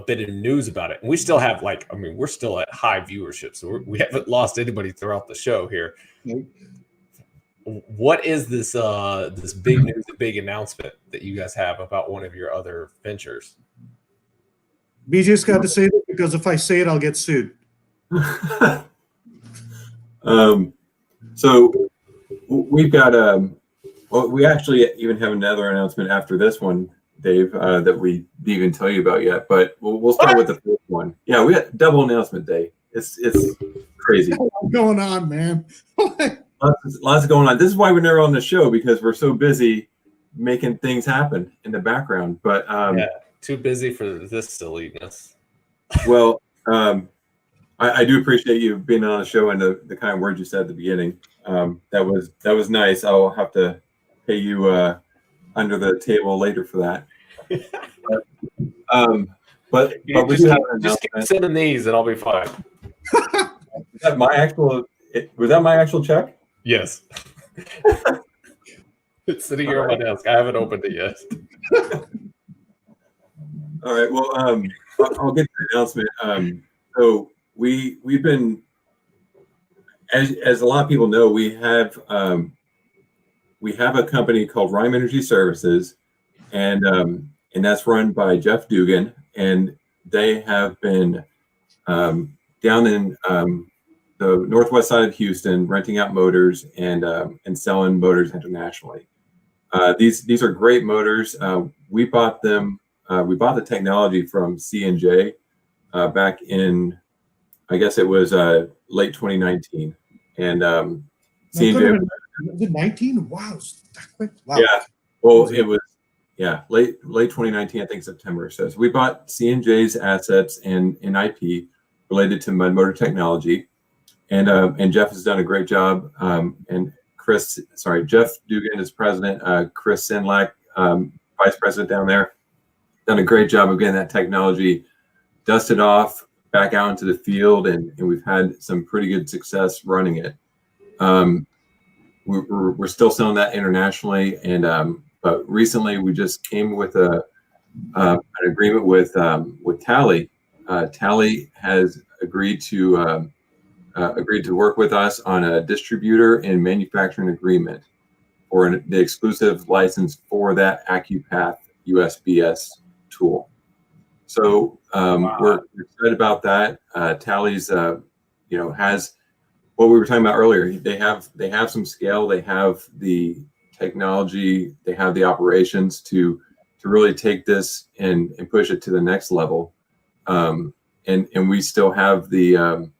bit of news about it. And we still have we're still at high viewership, so we haven't lost anybody throughout the show here. What is this this big news, big announcement that you guys have about one of your other ventures? BJ's got to say it because if I say it, I'll get sued. So we've got well, we actually even have another announcement after this one, Dave, that we didn't even tell you about yet. But we'll start with the first one. Yeah, we got double announcement day. It's crazy. What's going on, man? Lots going on. This is why we're never on the show, because we're so busy making things happen in the background. But yeah, too busy for this silliness. Well, I do appreciate you being on the show and the kind of words you said at the beginning. That was nice. I'll have to pay you under the table later for that. But we do have an just keep sending these, and I'll be fine. Was that my actual check? Yes. It's sitting here on my desk. I haven't opened it yet. All right. Well, I'll get to the announcement. So we've been, as a lot of people know, we have a company called Rhyme Energy Services, and that's run by Jeff Dugan, and they have been down in the northwest side of Houston, renting out motors and selling motors internationally. These are great motors. We bought them. We bought the technology from C&J back in, I guess it was late 2019, and C&J. Was it 19? Wow, that quick. Wow. Yeah. Well, it was late 2019. I think September. So we bought C&J's assets and IP related to mud motor technology. And Jeff has done a great job. And Jeff Dugan is president. Chris Senlak, vice president down there, done a great job of getting that technology dusted off, back out into the field, and we've had some pretty good success running it. We're still selling that internationally, and but recently we just came with an agreement with Tally. Tally has agreed to work with us on a distributor and manufacturing agreement for the exclusive license for that AccuPath USBS tool. So we're excited about that. Tally's, has what we were talking about earlier. They have some scale. They have the technology. They have the operations to really take this and push it to the next level. And we still have the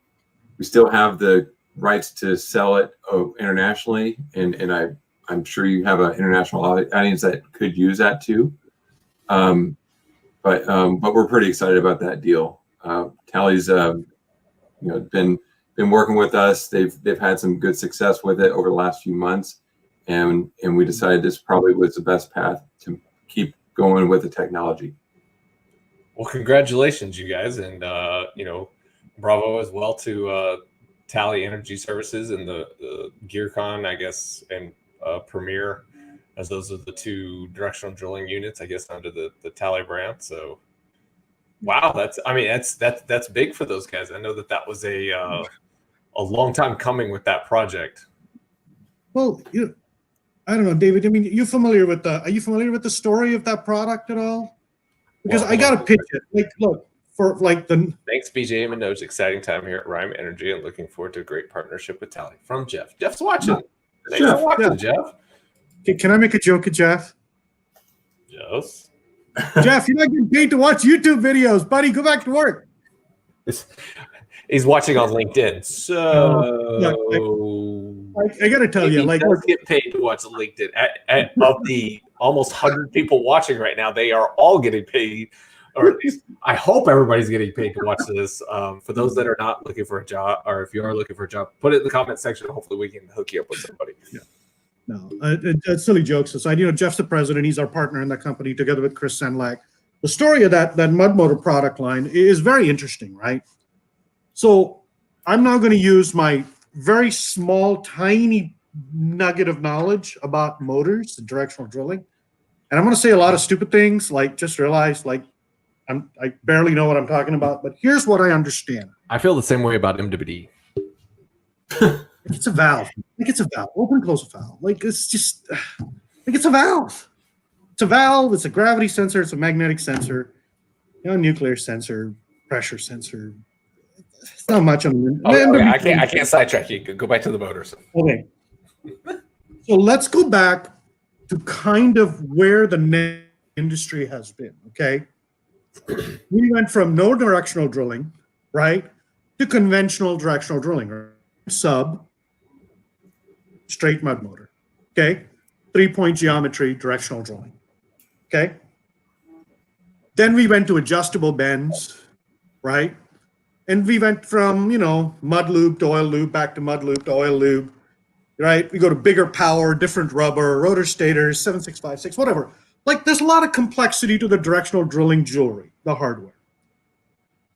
rights to sell it internationally, and I'm sure you have an international audience that could use that too. But we're pretty excited about that deal. Tally's been working with us. They've had some good success with it over the last few months, and we decided this probably was the best path to keep going with the technology. Well, congratulations, you guys, and bravo as well to Tally Energy Services and the GearCon, I guess, and Premier, as those are the two directional drilling units, I guess, under the Tally brand. So, wow, that's big for those guys. I know that was a long time coming with that project. Well, I don't know, David. I mean, are you familiar with the story of that product at all? Because I got to pitch it. Look. Thanks, BJ and Manoj. Exciting time here at Rhyme Energy, and looking forward to a great partnership with Tally. From Jeff. Jeff's watching. Thanks for watching, Jeff. Can I make a joke at Jeff? Yes. Jeff, you're not getting paid to watch YouTube videos, buddy. Go back to work. He's watching on LinkedIn. So I got to tell you, he does get paid to watch LinkedIn. Of the almost 100 people watching right now, they are all getting paid. Or at least I hope everybody's getting paid to watch this. For those that are not looking for a job, or if you are looking for a job, put it in the comment section. Hopefully we can hook you up with somebody. Yeah. No, silly jokes aside, Jeff's the president. He's our partner in that company together with Chris Senlak. The story of that mud motor product line is very interesting, right? So I'm now going to use my very small, tiny nugget of knowledge about motors and directional drilling. And I'm going to say a lot of stupid things, like just realize like I barely know what I'm talking about, but here's what I understand. I feel the same way about MWD. Like it's a valve. Like it's a valve. Open, close a valve. Like it's just like it's a valve. It's a valve. It's a gravity sensor. It's a magnetic sensor. Nuclear sensor, pressure sensor. It's not much on. Okay. I can't sidetrack you. Go back to the motors. Okay. So let's go back to kind of where the industry has been. Okay. We went from no directional drilling, right, to conventional directional drilling, right? Sub, straight mud motor, okay? 3-point geometry, directional drilling, okay? Then we went to adjustable bends, right? And we went from, mud lube to oil lube, back to mud lube to oil lube, right? We go to bigger power, different rubber, rotor stators, 7656, whatever. Like there's a lot of complexity to the directional drilling jewelry, the hardware.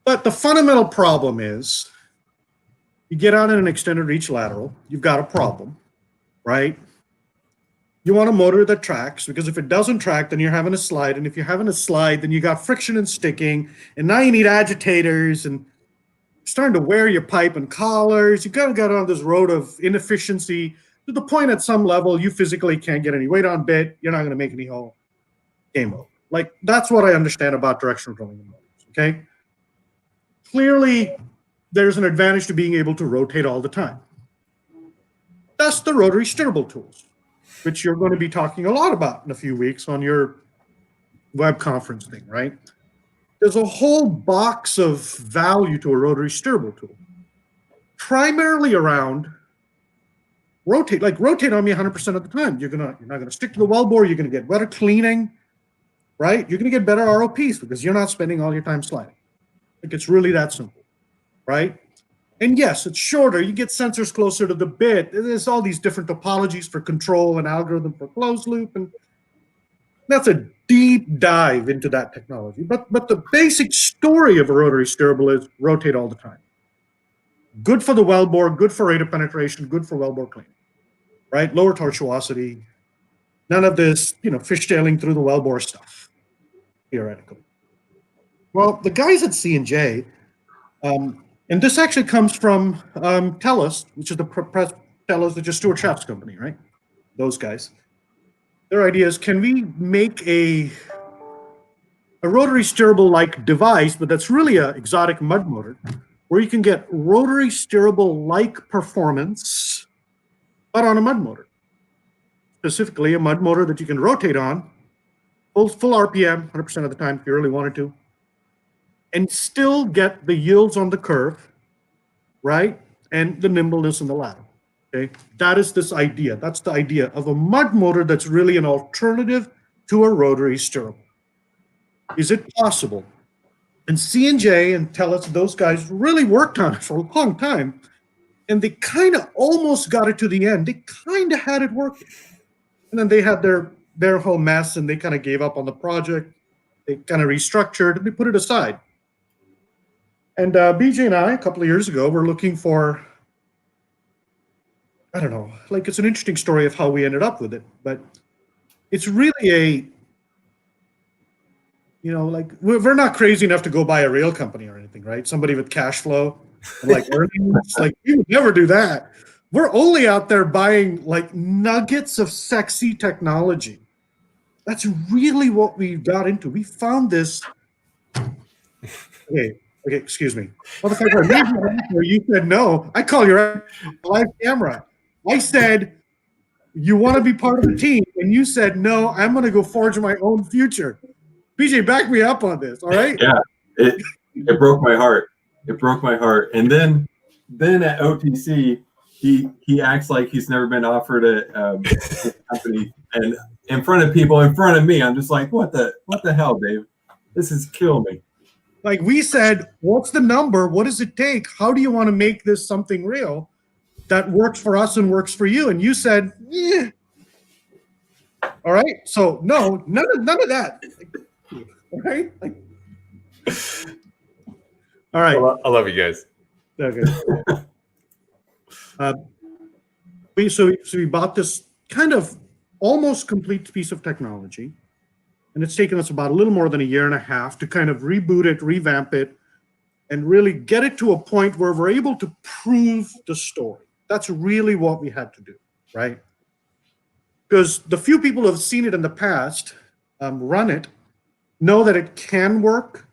But the fundamental problem is you get out in an extended reach lateral, you've got a problem, right? You want a motor that tracks, because if it doesn't track, then you're having a slide. And if you're having a slide, then you got friction and sticking. And now you need agitators and starting to wear your pipe and collars. You gotta get on this road of inefficiency to the point at some level you physically can't get any weight on bit. You're not gonna make any hole. Game over. Like that's what I understand about directional drilling and motors, okay? Clearly, there's an advantage to being able to rotate all the time. That's the rotary steerable tools, which you're going to be talking a lot about in a few weeks on your web conference thing, right? There's a whole box of value to a rotary steerable tool, primarily around rotate. Like rotate on me 100% of the time. You're not going to stick to the wellbore. You're going to get better cleaning, right? You're going to get better ROPs because you're not spending all your time sliding. Like it's really that simple, right? And yes, it's shorter. You get sensors closer to the bit. There's all these different topologies for control and algorithm for closed loop, and that's a deep dive into that technology. But the basic story of a rotary steerable is rotate all the time. Good for the wellbore, good for rate of penetration, good for wellbore cleaning, right? Lower tortuosity, none of this, fishtailing through the wellbore stuff, theoretically. Well, the guys at C&J, and this actually comes from TELUS, which is the TELUS, which is Stuart Schaff's company, right? Those guys. Their idea is, can we make a rotary steerable-like device, but that's really an exotic mud motor, where you can get rotary steerable-like performance, but on a mud motor. Specifically, a mud motor that you can rotate on, full RPM, 100% of the time if you really wanted to, and still get the yields on the curve, right? And the nimbleness in the lateral, okay? That is this idea. That's the idea of a mud motor that's really an alternative to a rotary steerable. Is it possible? And C&J and TELUS, those guys really worked on it for a long time, and they kind of almost got it to the end. They kind of had it working. And then they had their whole mess, and they kind of gave up on the project. They kind of restructured, and they put it aside. And BJ and I, a couple of years ago, were looking for, I don't know, like it's an interesting story of how we ended up with it, but it's really like we're not crazy enough to go buy a rail company or anything, right? Somebody with cash flow and like earnings, like we would never do that. We're only out there buying like nuggets of sexy technology. That's really what we got into. We found this. Okay, excuse me. Motherfucker, you said no. I call your live camera. I said, you want to be part of the team, and you said, no, I'm going to go forge my own future. BJ, back me up on this, all right? Yeah, it broke my heart. It broke my heart. And then at OTC, he acts like he's never been offered a company, and in front of people, in front of me, I'm just like, what the hell, Dave? This is killing me. Like we said, what's the number? What does it take? How do you want to make this something real that works for us and works for you? And you said, yeah. All right. So no, none of that. All right. All right. I love you guys. Okay. We bought this kind of almost complete piece of technology, and it's taken us about a little more than a year and a half to kind of reboot it, revamp it, and really get it to a point where we're able to prove the story. That's really what we had to do, right? Because the few people who have seen it in the past, run it, know that it can work,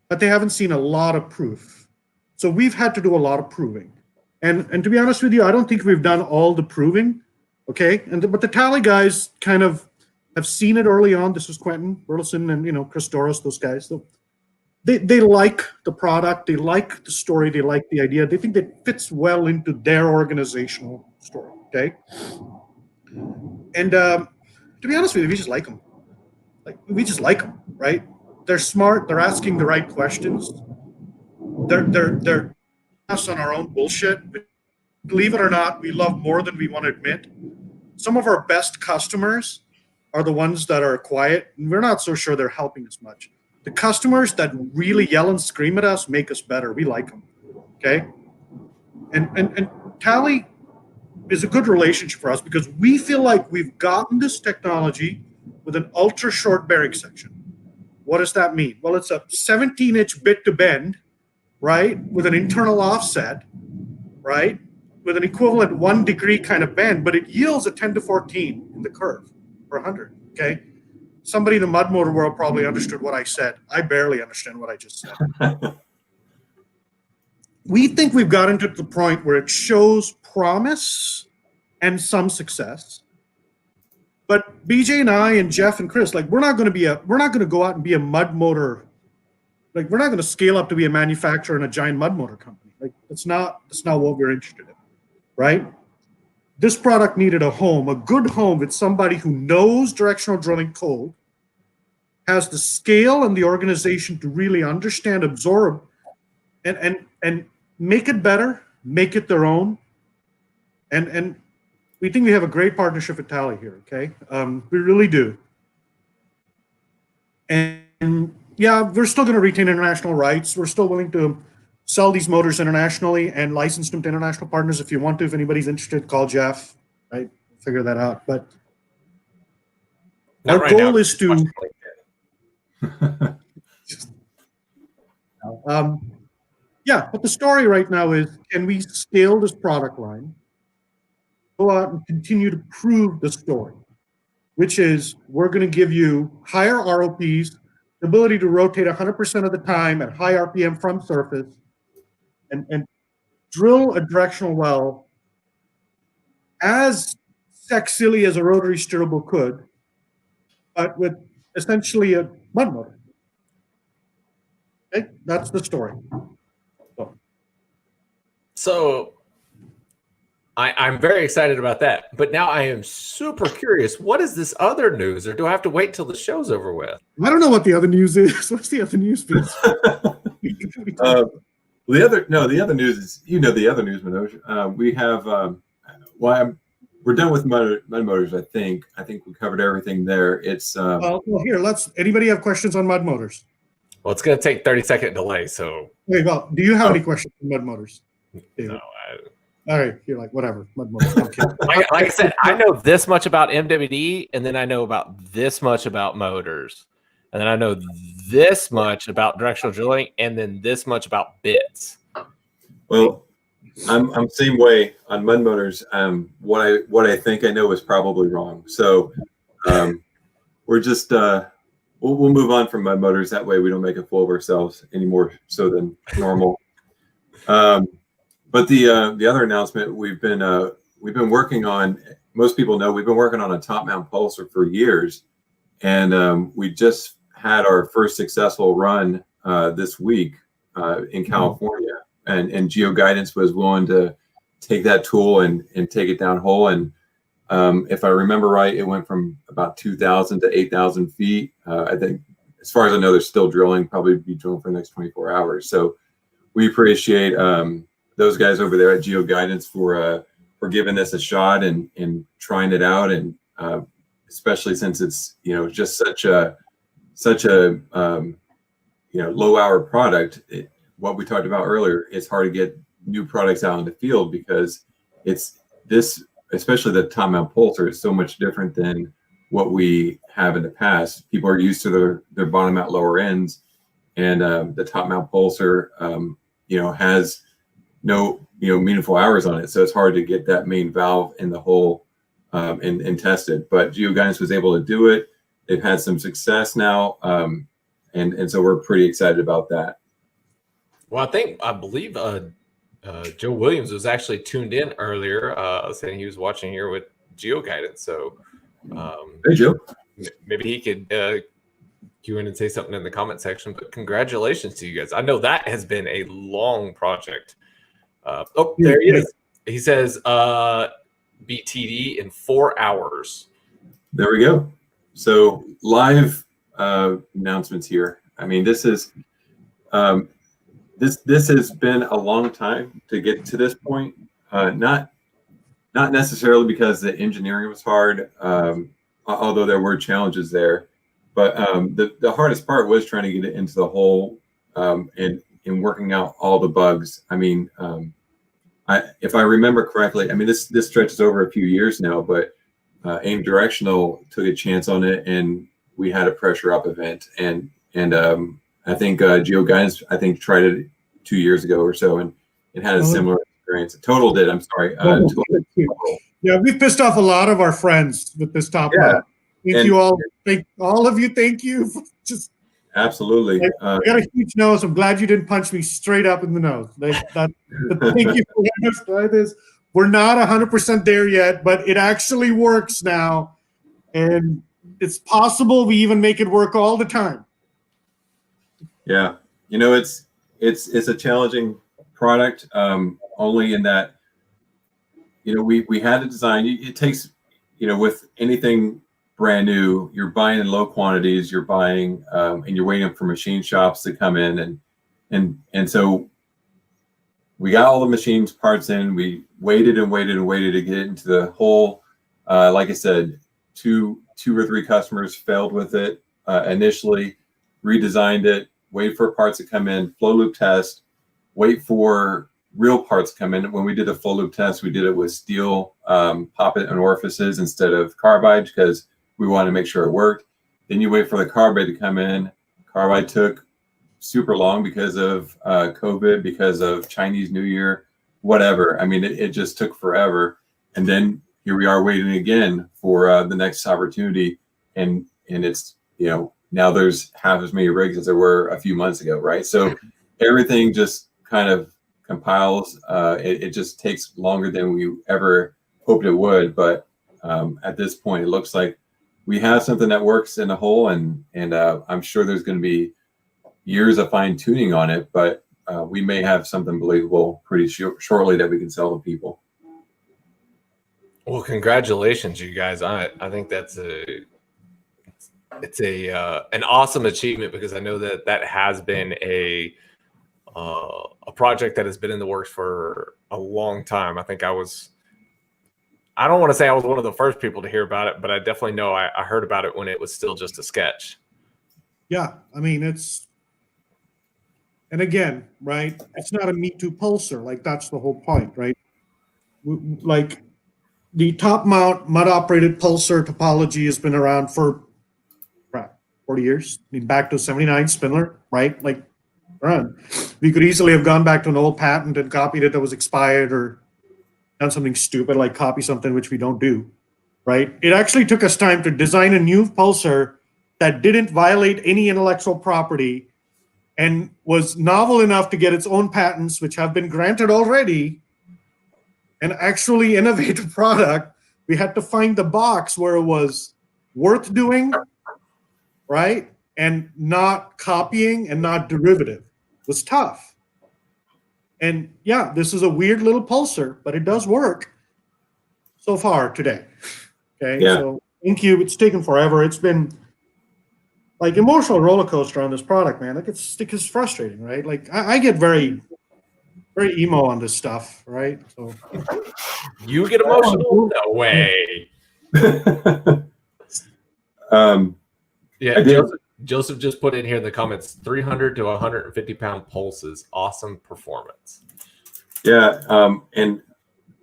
but they haven't seen a lot of proof. So we've had to do a lot of proving. And to be honest with you, I don't think we've done all the proving, okay? But the Tally guys kind of have seen it early on. This was Quentin Burleson and Chris Doris, those guys. So they like the product, they like the story, they like the idea. They think it fits well into their organizational story, okay? And to be honest with you, we just like them. We just like them, right? They're smart. They're asking the right questions. They're us on our own bullshit. Believe it or not, we love more than we want to admit. Some of our best customers are the ones that are quiet, and we're not so sure they're helping us much. The customers that really yell and scream at us make us better. We like them, okay? And Tally is a good relationship for us because we feel like we've gotten this technology with an ultra short bearing section. What does that mean? Well, it's a 17-inch bit to bend, right? With an internal offset, right? With an equivalent 1 degree kind of bend, but it yields a 10 to 14 in the curve for 100, okay? Somebody in the mud motor world probably understood what I said. I barely understand what I just said. We think we've gotten to the point where it shows promise and some success. But BJ and I and Jeff and Chris, we're not going to go out and be a mud motor. We're not going to scale up to be a manufacturer in a giant mud motor company. That's not what we're interested in, right? This product needed a home, a good home with somebody who knows directional drilling code, has the scale and the organization to really understand, absorb, and make it better, make it their own. And we think we have a great partnership with Tally here, okay? We really do. And yeah, we're still going to retain international rights. We're still willing to sell these motors internationally and license them to international partners if you want to. If anybody's interested, call Jeff, right? Figure that out. But our goal is to... yeah, but the story right now is, can we scale this product line, go out and continue to prove the story, which is we're going to give you higher ROPs, the ability to rotate 100% of the time at high RPM from surface, and drill a directional well as sexily as a rotary steerable could, but with essentially a mud motor. Okay, that's the story. So I'm very excited about that. But now I am super curious. What is this other news, or do I have to wait till the show's over with? I don't know what the other news is. What's the other news piece? The other news is, the other news, Manoj. We have, we're done with mud motors, I think. I think we covered everything there. It's well, here, anybody have questions on mud motors? Well, it's going to take 30-second delay, so. Wait, well, do you have any questions on mud motors, David? No, all right, you're like, whatever, mud motors. Okay. like I said, I know this much about MWD, and then I know about this much about motors. And then I know this much about directional drilling, and then this much about bits. Well, I'm same way on mud motors. What I think I know is probably wrong. So we're just we'll move on from mud motors. That way we don't make a fool of ourselves any more so than normal. But the other announcement we've been working on. Most people know we've been working on a top mount pulsar for years, and we just had our first successful run this week in California, and Geo Guidance was willing to take that tool and take it down hole. And if I remember right, it went from about 2,000 to 8,000 feet. I think, as far as I know, they're still drilling. Probably be drilling for the next 24 hours. So we appreciate those guys over there at Geo Guidance for giving this a shot and trying it out, and especially since it's just such a low hour product. What we talked about earlier, it's hard to get new products out in the field, because it's this, especially the top mount pulser, is so much different than what we have in the past. People are used to their bottom mount lower ends, and the top mount pulser, has no meaningful hours on it, so it's hard to get that main valve in the hole and test it. But GeoGuidance was able to do it. They've had some success now, and so we're pretty excited about that. Well, I believe Joe Williams was actually tuned in earlier, saying he was watching here with GeoGuidance. So hey, Joe, maybe he could cue in and say something in the comment section. But congratulations to you guys. I know that has been a long project. There he is. He says BTD in 4 hours. There we go. So live announcements here. I mean, this is this has been a long time to get to this point. Not necessarily because the engineering was hard, although there were challenges there. But the hardest part was trying to get it into the hole and working out all the bugs. I mean, if I remember correctly, I mean, this stretches over a few years now, but AIM Directional took a chance on it, and we had a pressure up event, and I think GeoGuidance tried it 2 years ago or so, and it had a similar experience. Total did. I'm sorry. Yeah, we pissed off a lot of our friends with this top mount. Thank you all. All of you. Thank you. Just absolutely. I got a huge nose. I'm glad you didn't punch me straight up in the nose. Thank you for letting us try this. We're not 100% there yet, but it actually works now, and it's possible we even make it work all the time. Yeah, it's a challenging product, only in that we had a design. It takes with anything brand new, you're buying in low quantities, you're buying and you're waiting for machine shops to come in, and so we got all the machines parts in. We waited and waited and waited to get it into the hole. Like I said, two or three customers failed with it initially, redesigned it, wait for parts to come in, flow loop test, wait for real parts to come in. When we did a flow loop test, we did it with steel poppet and orifices instead of carbide, because we wanted to make sure it worked. Then you wait for the carbide to come in. Carbide took super long because of COVID, because of Chinese New Year, whatever. I mean, it just took forever. And then here we are waiting again for the next opportunity. And it's, now there's half as many rigs as there were a few months ago, right? So everything just kind of compiles. It just takes longer than we ever hoped it would. But at this point, it looks like we have something that works in the hole, and I'm sure there's going to be years of fine tuning on it, but we may have something believable pretty shortly that we can sell to people. Well, congratulations, you guys. I think that's an awesome achievement, because I know that has been a project that has been in the works for a long time. I think I don't want to say I was one of the first people to hear about it, but I definitely know I heard about it when it was still just a sketch. Yeah, I mean, and again, right, it's not a Me Too pulsar. Like, that's the whole point, right? Like, the top mount mud operated pulsar topology has been around for 40 years. I mean, back to 79 Spindler, right? Like, run. We could easily have gone back to an old patent and copied it that was expired, or done something stupid like copy something, which we don't do, right? It actually took us time to design a new pulsar that didn't violate any intellectual property and was novel enough to get its own patents, which have been granted already, and actually innovate a product. We had to find the box where it was worth doing, right? And not copying and not derivative. It was tough. And yeah, this is a weird little pulsar, but it does work so far today. Okay, yeah. So thank you. It's taken forever. It's been like emotional roller coaster on this product, man. Like, it's frustrating, right? Like, I get very, very emo on this stuff, right? So you get emotional? No way. Yeah, Joseph just put in here in the comments, 300 to 150 pound pulses, awesome performance. Yeah, and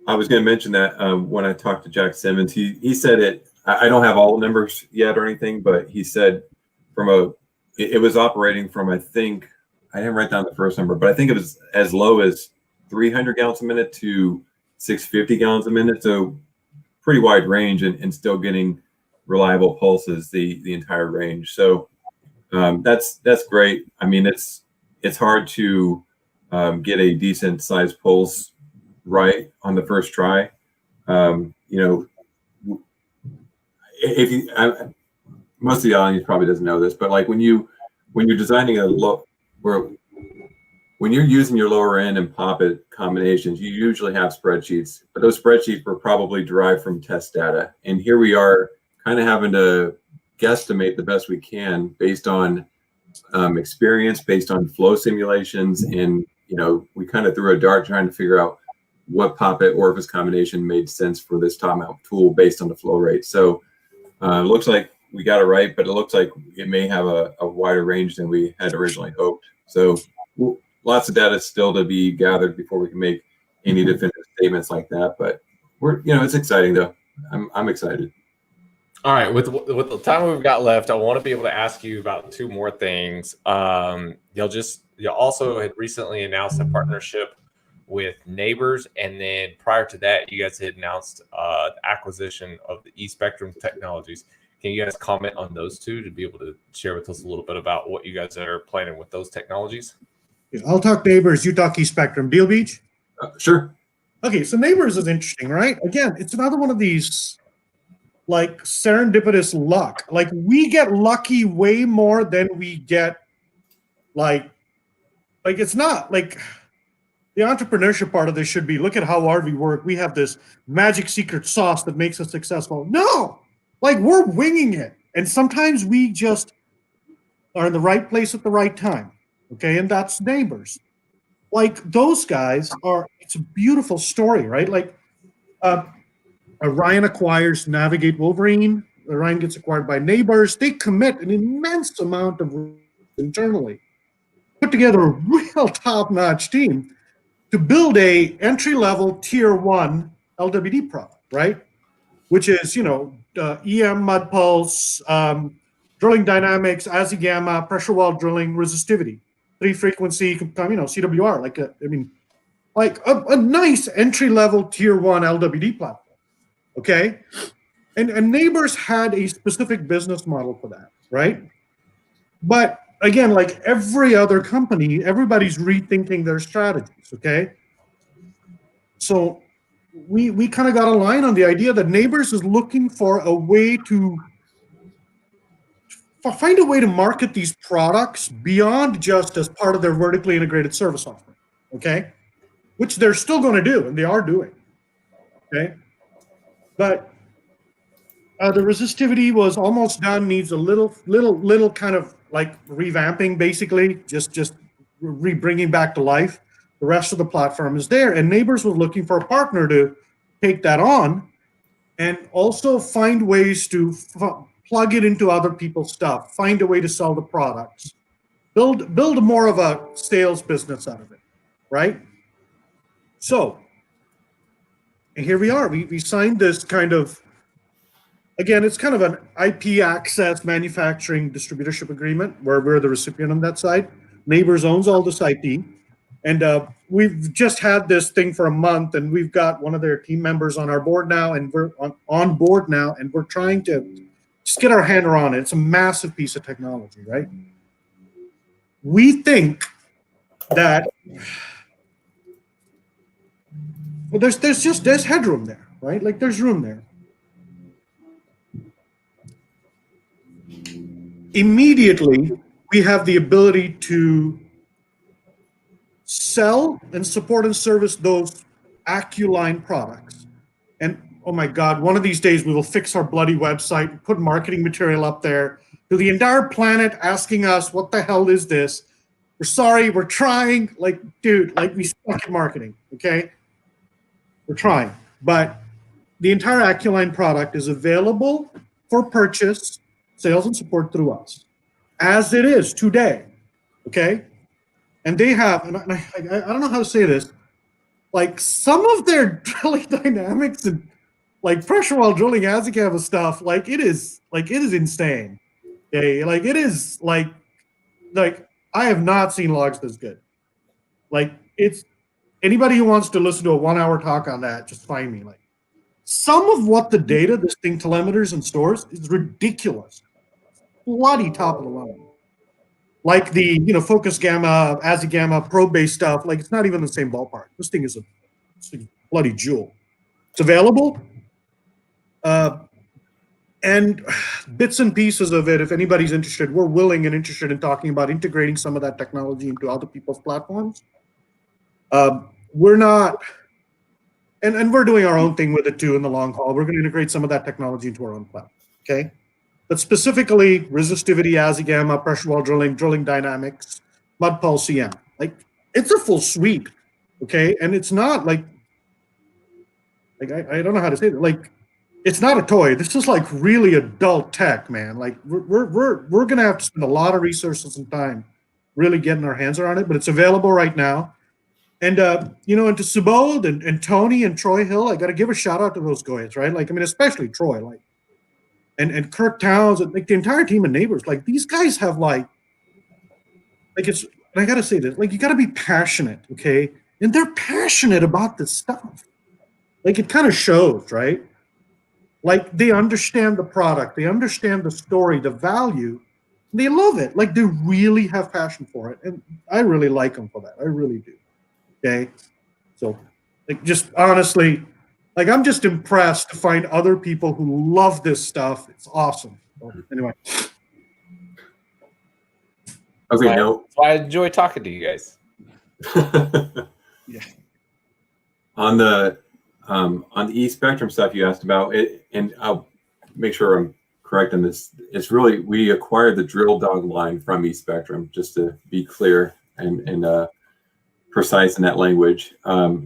I was going to mention that when I talked to Jack Simmons, he said it. I don't have all the numbers yet or anything, but he said it was operating from, I think, I didn't write down the first number, but I think it was as low as 300 gallons a minute to 650 gallons a minute. So pretty wide range and still getting reliable pulses the entire range. So that's great. I mean, it's hard to get a decent sized pulse right on the first try. You know, if you most of the audience probably doesn't know this, but like when you're designing when you're using your lower end and poppet combinations, you usually have spreadsheets, but those spreadsheets were probably derived from test data. And here we are kind of having to guesstimate the best we can based on experience, based on flow simulations. And, you know, we kind of threw a dart trying to figure out what poppet orifice combination made sense for this top mount tool based on the flow rate. So it looks like we got it right, but it looks like it may have a wider range than we had originally hoped. So lots of data still to be gathered before we can make any definitive statements like that. But it's exciting though. I'm excited. All right, with the time we've got left, I want to be able to ask you about two more things. You also had recently announced a partnership with Neighbors, and then prior to that, you guys had announced the acquisition of the E-Spectrum Technologies. Can you guys comment on those two to be able to share with us a little bit about what you guys are planning with those technologies? I'll talk Neighbors, you talk E-Spectrum. Deal, Beach? Sure. Okay, so Neighbors is interesting, right? Again, it's another one of these like serendipitous luck. Like we get lucky way more than we get like it's not like the entrepreneurship part of this should be, look at how hard we work. We have this magic secret sauce that makes us successful. No, like we're winging it. And sometimes we just are in the right place at the right time. Okay, and that's Neighbors. Like those guys it's a beautiful story, right? Like Ryan acquires Navigate Wolverine. Ryan gets acquired by Neighbors. They commit an immense amount of internally, put together a real top-notch team to build a entry-level tier 1 LWD product, right? Which is, EM, mud pulse, drilling dynamics, ASI gamma, pressure wall drilling, resistivity, 3-frequency, CWR. Like a nice entry-level tier 1 LWD platform. Okay, and Neighbors had a specific business model for that, right? But again, like every other company, everybody's rethinking their strategies. Okay, so we kind of got aligned on the idea that Neighbors is looking for a way to find a way to market these products beyond just as part of their vertically integrated service offering. Okay, which they're still going to do, and they are doing. Okay. But the resistivity was almost done, needs a little kind of like revamping, basically, just bringing back to life. The rest of the platform is there, and Neighbors was looking for a partner to take that on and also find ways to plug it into other people's stuff, find a way to sell the products, build more of a sales business out of it, right? So, and here we are. We signed this kind of, again, it's kind of an IP access manufacturing distributorship agreement where we're the recipient on that side. Neighbors owns all this IP. And we've just had this thing for a month, and we've got one of their team members on our board now, and we're on board now, and we're trying to just get our hand around it. It's a massive piece of technology, right? We think that there's headroom there, right? Like there's room there. Immediately, we have the ability to sell and support and service those AccuLine products. And oh my God, one of these days we will fix our bloody website, put marketing material up there to the entire planet asking us, what the hell is this? We're sorry, we're trying. Like, dude, like we suck at marketing, okay? We're trying. But the entire AccuLine product is available for purchase, sales and support through us, as it is today, okay? And they have, and I don't know how to say this, like some of their drilling dynamics and like pressure while drilling Azikava stuff, like it is insane. Okay, like it is like I have not seen logs this good. Like it's anybody who wants to listen to a 1 hour talk on that, just find me. Like some of what the data this thing telemeters and stores is ridiculous. Bloody top of the line. Like the focus gamma, Azigamma, probe based stuff, like it's not even the same ballpark. This thing is a bloody jewel. It's available. And bits and pieces of it, if anybody's interested, we're willing and interested in talking about integrating some of that technology into other people's platforms. We're not, and we're doing our own thing with it too in the long haul. We're going to integrate some of that technology into our own platform, okay? But specifically, resistivity, Azigamma, pressure while drilling, drilling dynamics, mud pulse CM. Like, it's a full suite, okay? And it's not like I don't know how to say it. Like, it's not a toy. This is like really adult tech, man. Like we're gonna have to spend a lot of resources and time really getting our hands around it, but it's available right now. And and to Subodh and Tony and Troy Hill, I got to give a shout out to those guys, right? Like I mean, especially Troy, like and Kirk Towns and like the entire team of Neighbors. Like these guys have like it's. And I got to say this, like you got to be passionate, okay? And they're passionate about this stuff. Like it kind of shows, right? Like they understand the product, they understand the story, the value, they love it. Like they really have passion for it, and I really like them for that. I really do. Okay, so like just honestly, like I'm just impressed to find other people who love this stuff. It's awesome. So, anyway, okay, so I enjoy talking to you guys. Yeah. On the e-spectrum stuff you asked about, it, and I'll make sure I'm correct on this. It's really, we acquired the drill dog line from e-spectrum, just to be clear and precise in that language.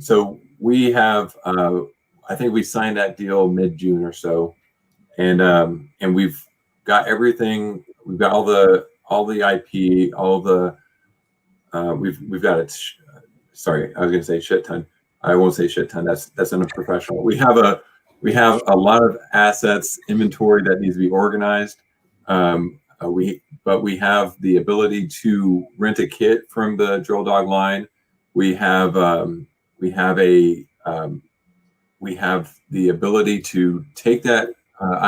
So we have, I think we signed that deal mid-June or so, and we've got everything. We've got all the IP, all the we've got it. Sorry, I was going to say shit ton. I won't say shit ton. That's unprofessional. We have a lot of assets inventory that needs to be organized. But we have the ability to rent a kit from the drill dog line. We have the ability to take that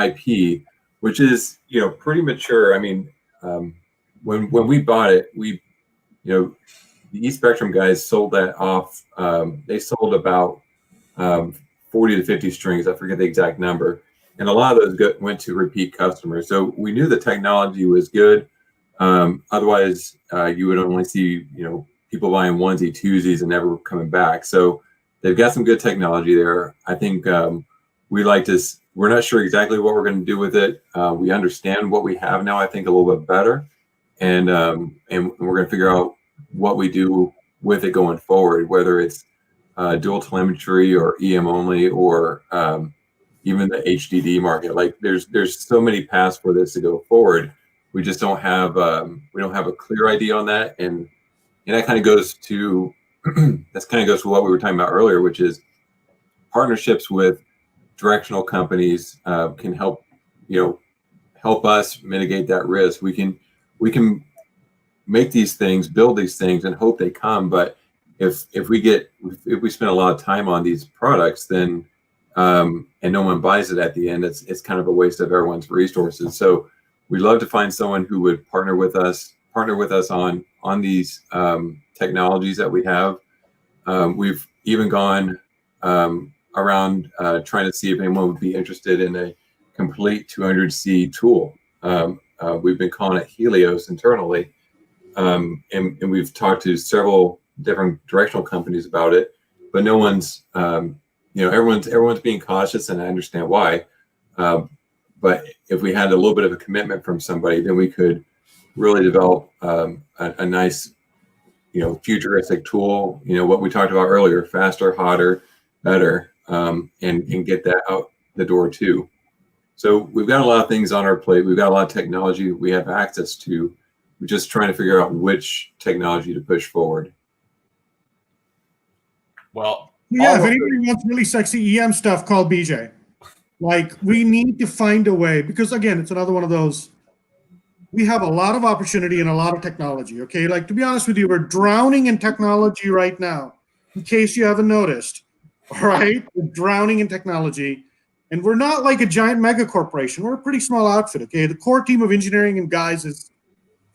IP, which is pretty mature. I mean, when we bought it, the e-spectrum guys sold that off. They sold about 40 to 50 strings. I forget the exact number. And a lot of those went to repeat customers. So we knew the technology was good. Otherwise, you would only see, people buying onesie, twosies and never coming back. So they've got some good technology there. I think we like this. We're not sure exactly what we're going to do with it. We understand what we have now, I think, a little bit better. And we're going to figure out what we do with it going forward, whether it's dual telemetry or EM only, or even the HDD market. Like there's so many paths for this to go forward. We just don't have a clear idea on that, and that kind of goes to what we were talking about earlier, which is partnerships with directional companies can help us mitigate that risk. We can make these things, build these things, and hope they come. But if we spend a lot of time on these products, then and no one buys it at the end, it's kind of a waste of everyone's resources. So we'd love to find someone who would partner with us on these technologies that we have. We've even gone around trying to see if anyone would be interested in a complete 200C tool. We've been calling it Helios internally. And we've talked to several different directional companies about it, but no one's, everyone's being cautious, and I understand why. But if we had a little bit of a commitment from somebody, then we could really develop a nice, futuristic tool. What we talked about earlier: faster, hotter, better, and get that out the door too. So we've got a lot of things on our plate. We've got a lot of technology we have access to. We're just trying to figure out which technology to push forward. Well, Yeah, if anybody wants really sexy EM stuff, call BJ. Like, we need to find a way, because again, it's another one of those, we have a lot of opportunity and a lot of technology, okay? Like, to be honest with you, we're drowning in technology right now, in case you haven't noticed, all right? We're drowning in technology, and we're not like a giant mega corporation. We're a pretty small outfit, okay? The core team of engineering and guys is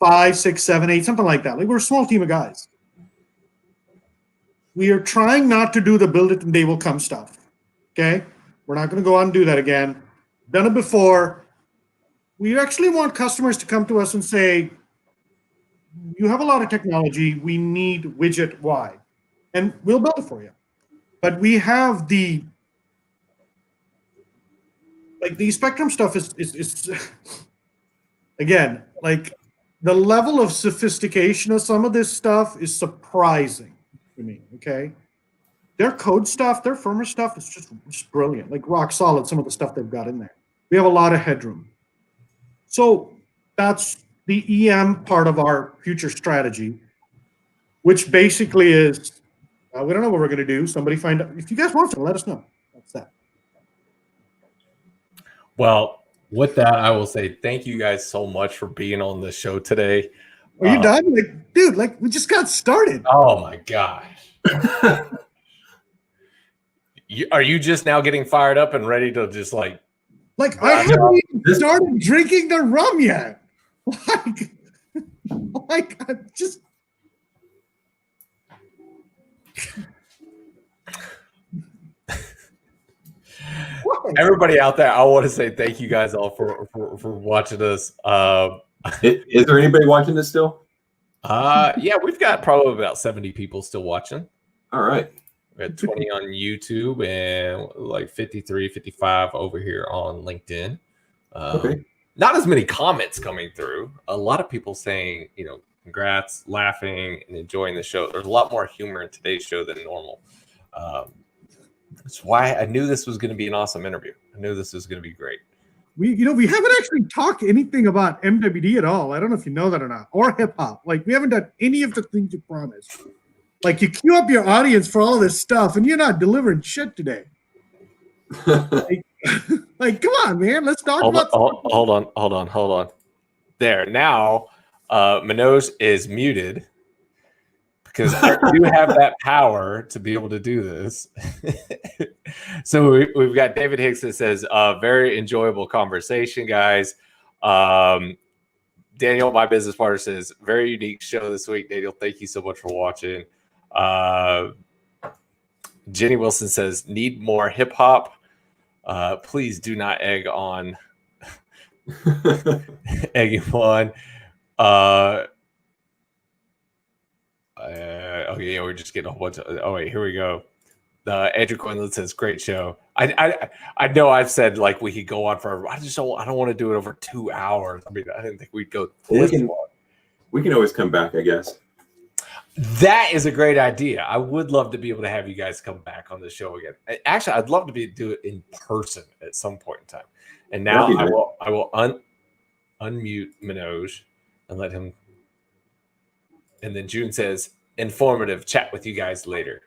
5, 6, 7, 8, something like that. Like, we're a small team of guys. We are trying not to do the build it and they will come stuff, okay? We're not going to go out and do that again. Done it before. We actually want customers to come to us and say, you have a lot of technology. We need widget Y. And we'll build it for you. But we have the Spectrum stuff is again, like the level of sophistication of some of this stuff is surprising to me, okay? Their code stuff, their firmware stuff is just brilliant, like rock solid, some of the stuff they've got in there. We have a lot of headroom. So that's the EM part of our future strategy, which basically is, we don't know what we're going to do. Somebody find out. If you guys want to, let us know. That's that. Well, with that, I will say thank you guys so much for being on the show today. Are you done? Like, dude, like we just got started. Oh my gosh. Are you just now getting fired up and ready to just like I haven't even started drinking the rum yet. Like I'm just everybody out there, I want to say thank you guys all for watching us. Is there anybody watching this still? Yeah, we've got probably about 70 people still watching. All right. We had 20 on YouTube and like 53, 55 over here on LinkedIn. Okay. Not as many comments coming through. A lot of people saying, congrats, laughing, and enjoying the show. There's a lot more humor in today's show than normal. That's why I knew this was going to be an awesome interview. I knew this was going to be great. we haven't actually talked anything about MWD at all. I don't know if you know that or not, or hip hop. Like we haven't done any of the things you promised. Like you queue up your audience for all this stuff, and you're not delivering shit today. like, come on, man. Let's talk about. Hold on. There now, Manoj is muted because I do have that power to be able to do this. So we've got David Hicks that says, "Very enjoyable conversation, guys." Daniel, my business partner, says, "Very unique show this week." Daniel, thank you so much for watching. Jenny Wilson says, "Need more hip hop. Please do not egg on." Egging on. Okay, yeah, we're just getting a whole bunch of. Oh wait, here we go. Andrew Quinlan says, "Great show." I know I've said like we could go on forever. I don't want to do it over 2 hours. I mean, I didn't think we'd go this long. We can always come back, I guess. That is a great idea. I would love to be able to have you guys come back on the show again. Actually, I'd love to do it in person at some point in time. And now I will unmute Manoj and let him. And then June says, "Informative. Chat with you guys later."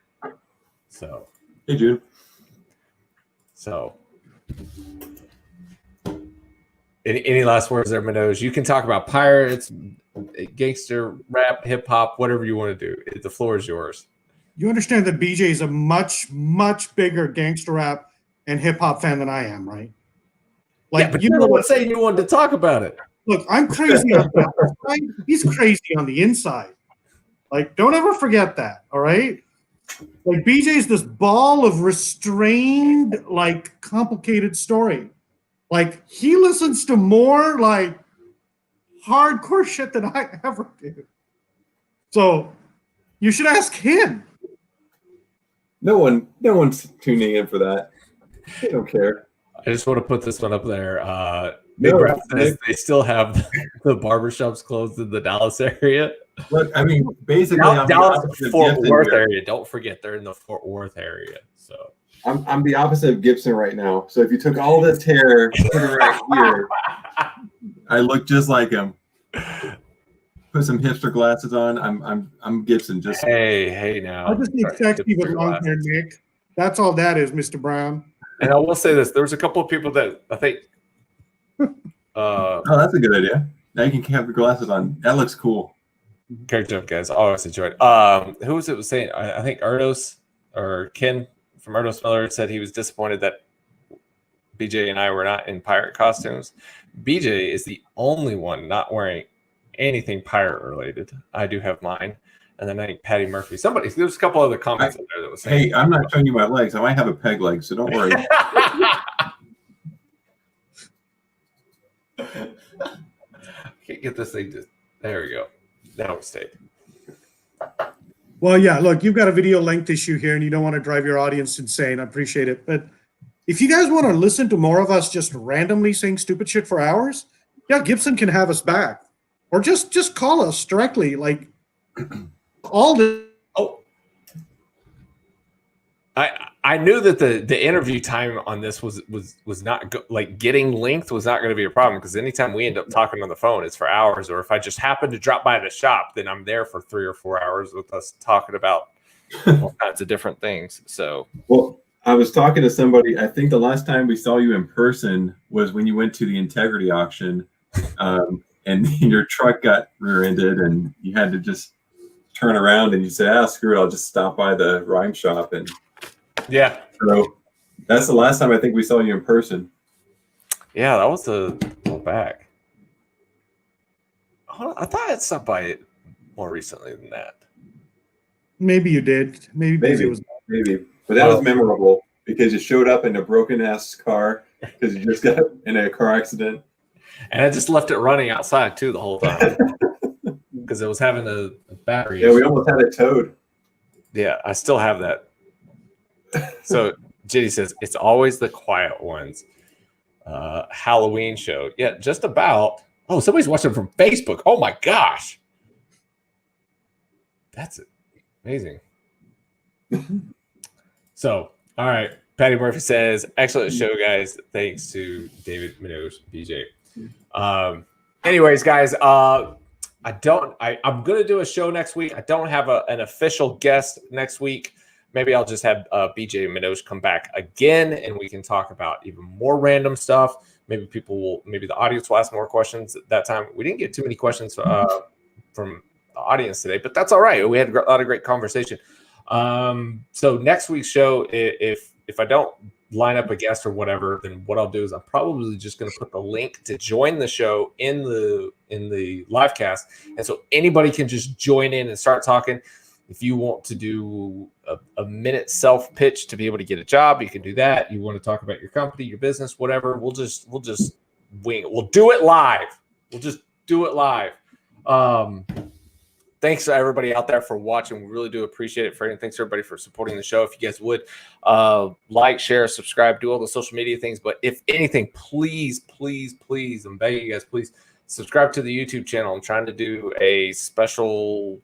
So, hey June. So, any last words there, Manoj? You can talk about pirates, gangster rap, hip hop, whatever you want to do. The floor is yours. You understand that BJ is a much, much bigger gangster rap and hip hop fan than I am, right? Like, yeah, but you're the one saying you wanted to talk about it. Look, I'm crazy on the outside. He's crazy on the inside. Like, don't ever forget that, all right? Like, BJ's this ball of restrained, like, complicated story. Like, he listens to more, like, hardcore shit than I ever do. So, you should ask him. No one's tuning in for that. They don't care. I just want to put this one up there. Big Rap says they still have the barbershops closed in the Dallas area. Look, I mean, basically, Dallas, Fort Worth area. Don't forget, they're in the Fort Worth area. So I'm the opposite of Gibson right now. So if you took all this hair, put it right here, I look just like him. Put some hipster glasses on. I'm Gibson. Just hey now. I'll just be sexy with long hair, Nick. That's all that is, Mr. Brown. And I will say this: there was a couple of people that I think. Oh, that's a good idea. Now you can have your glasses on. That looks cool. Great job, guys. Always enjoyed. Who was it was saying? I think Erdos or Ken from Erdos Miller said he was disappointed that BJ and I were not in pirate costumes. BJ is the only one not wearing anything pirate related. I do have mine. And then I think Patty Murphy. There's a couple other comments in there that was saying. Hey, I'm not showing you my legs. I might have a peg leg, so don't worry. Can't get this thing to. There we go. Now we stayed. Well, yeah, look, you've got a video length issue here and you don't want to drive your audience insane. I appreciate it. But if you guys want to listen to more of us just randomly saying stupid shit for hours, yeah, Gibson can have us back. Or just call us directly. Like all the I knew that the interview time on this was not like getting length was not going to be a problem, because anytime we end up talking on the phone, it's for hours. Or if I just happen to drop by the shop, then I'm there for 3 or 4 hours with us talking about all kinds of different things. So, well, I was talking to somebody. I think the last time we saw you in person was when you went to the integrity auction, and your truck got rear-ended, and you had to just turn around, and you said, "Ah, screw it, I'll just stop by the rhyme shop." And yeah, so that's the last time I think we saw you in person. Yeah, that was a while back. I thought I'd stopped by it more recently than that. Maybe you did. Maybe. But that was memorable because you showed up in a broken ass car because you just got in a car accident. And I just left it running outside too the whole time because it was having a battery. Yeah, we almost had it towed. Yeah, I still have that. So J.D. says it's always the quiet ones. Halloween show. Yeah, just about. Oh, somebody's watching from Facebook. Oh my gosh. That's amazing. So, all right. Patty Murphy says, excellent show, guys. Thanks to David Manoj, BJ. Anyways, guys, I'm going to do a show next week. I don't have an official guest next week. Maybe I'll just have BJ and Manoj come back again, and we can talk about even more random stuff. Maybe the audience will ask more questions at that time. We didn't get too many questions from the audience today, but that's all right. We had a lot of great conversation. So next week's show, if I don't line up a guest or whatever, then what I'll do is I'm probably just going to put the link to join the show in the live cast, and so anybody can just join in and start talking. If you want to do a minute self pitch to be able to get a job, you can do that. You want to talk about your company, your business, whatever. We'll just wing it. We'll do it live. We'll just do it live. Thanks to everybody out there for watching. We really do appreciate it. And thanks to everybody for supporting the show. If you guys would like, share, subscribe, do all the social media things. But if anything, please, I'm begging you guys, please subscribe to the YouTube channel. I'm trying to do a special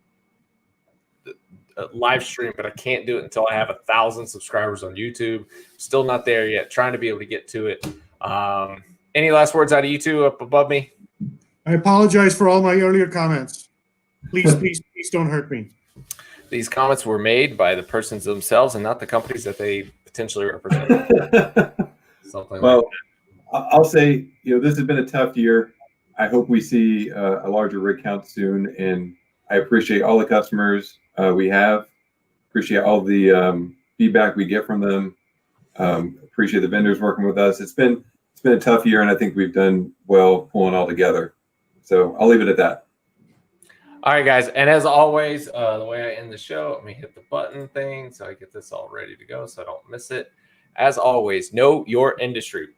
live stream, but I can't do it until I have 1,000 subscribers on YouTube. Still not there yet. Trying to be able to get to it. Any last words out of you two up above me? I apologize for all my earlier comments. Please don't hurt me. These comments were made by the persons themselves and not the companies that they potentially represent. Something well, like that. I'll say, this has been a tough year. I hope we see a larger rig count soon, and I appreciate all the customers we have. Appreciate all the feedback we get from them. Appreciate the vendors working with us. It's been a tough year, and I think we've done well pulling all together. So I'll leave it at that. All right, guys. And as always, the way I end the show, let me hit the button thing so I get this all ready to go so I don't miss it. As always, know your industry.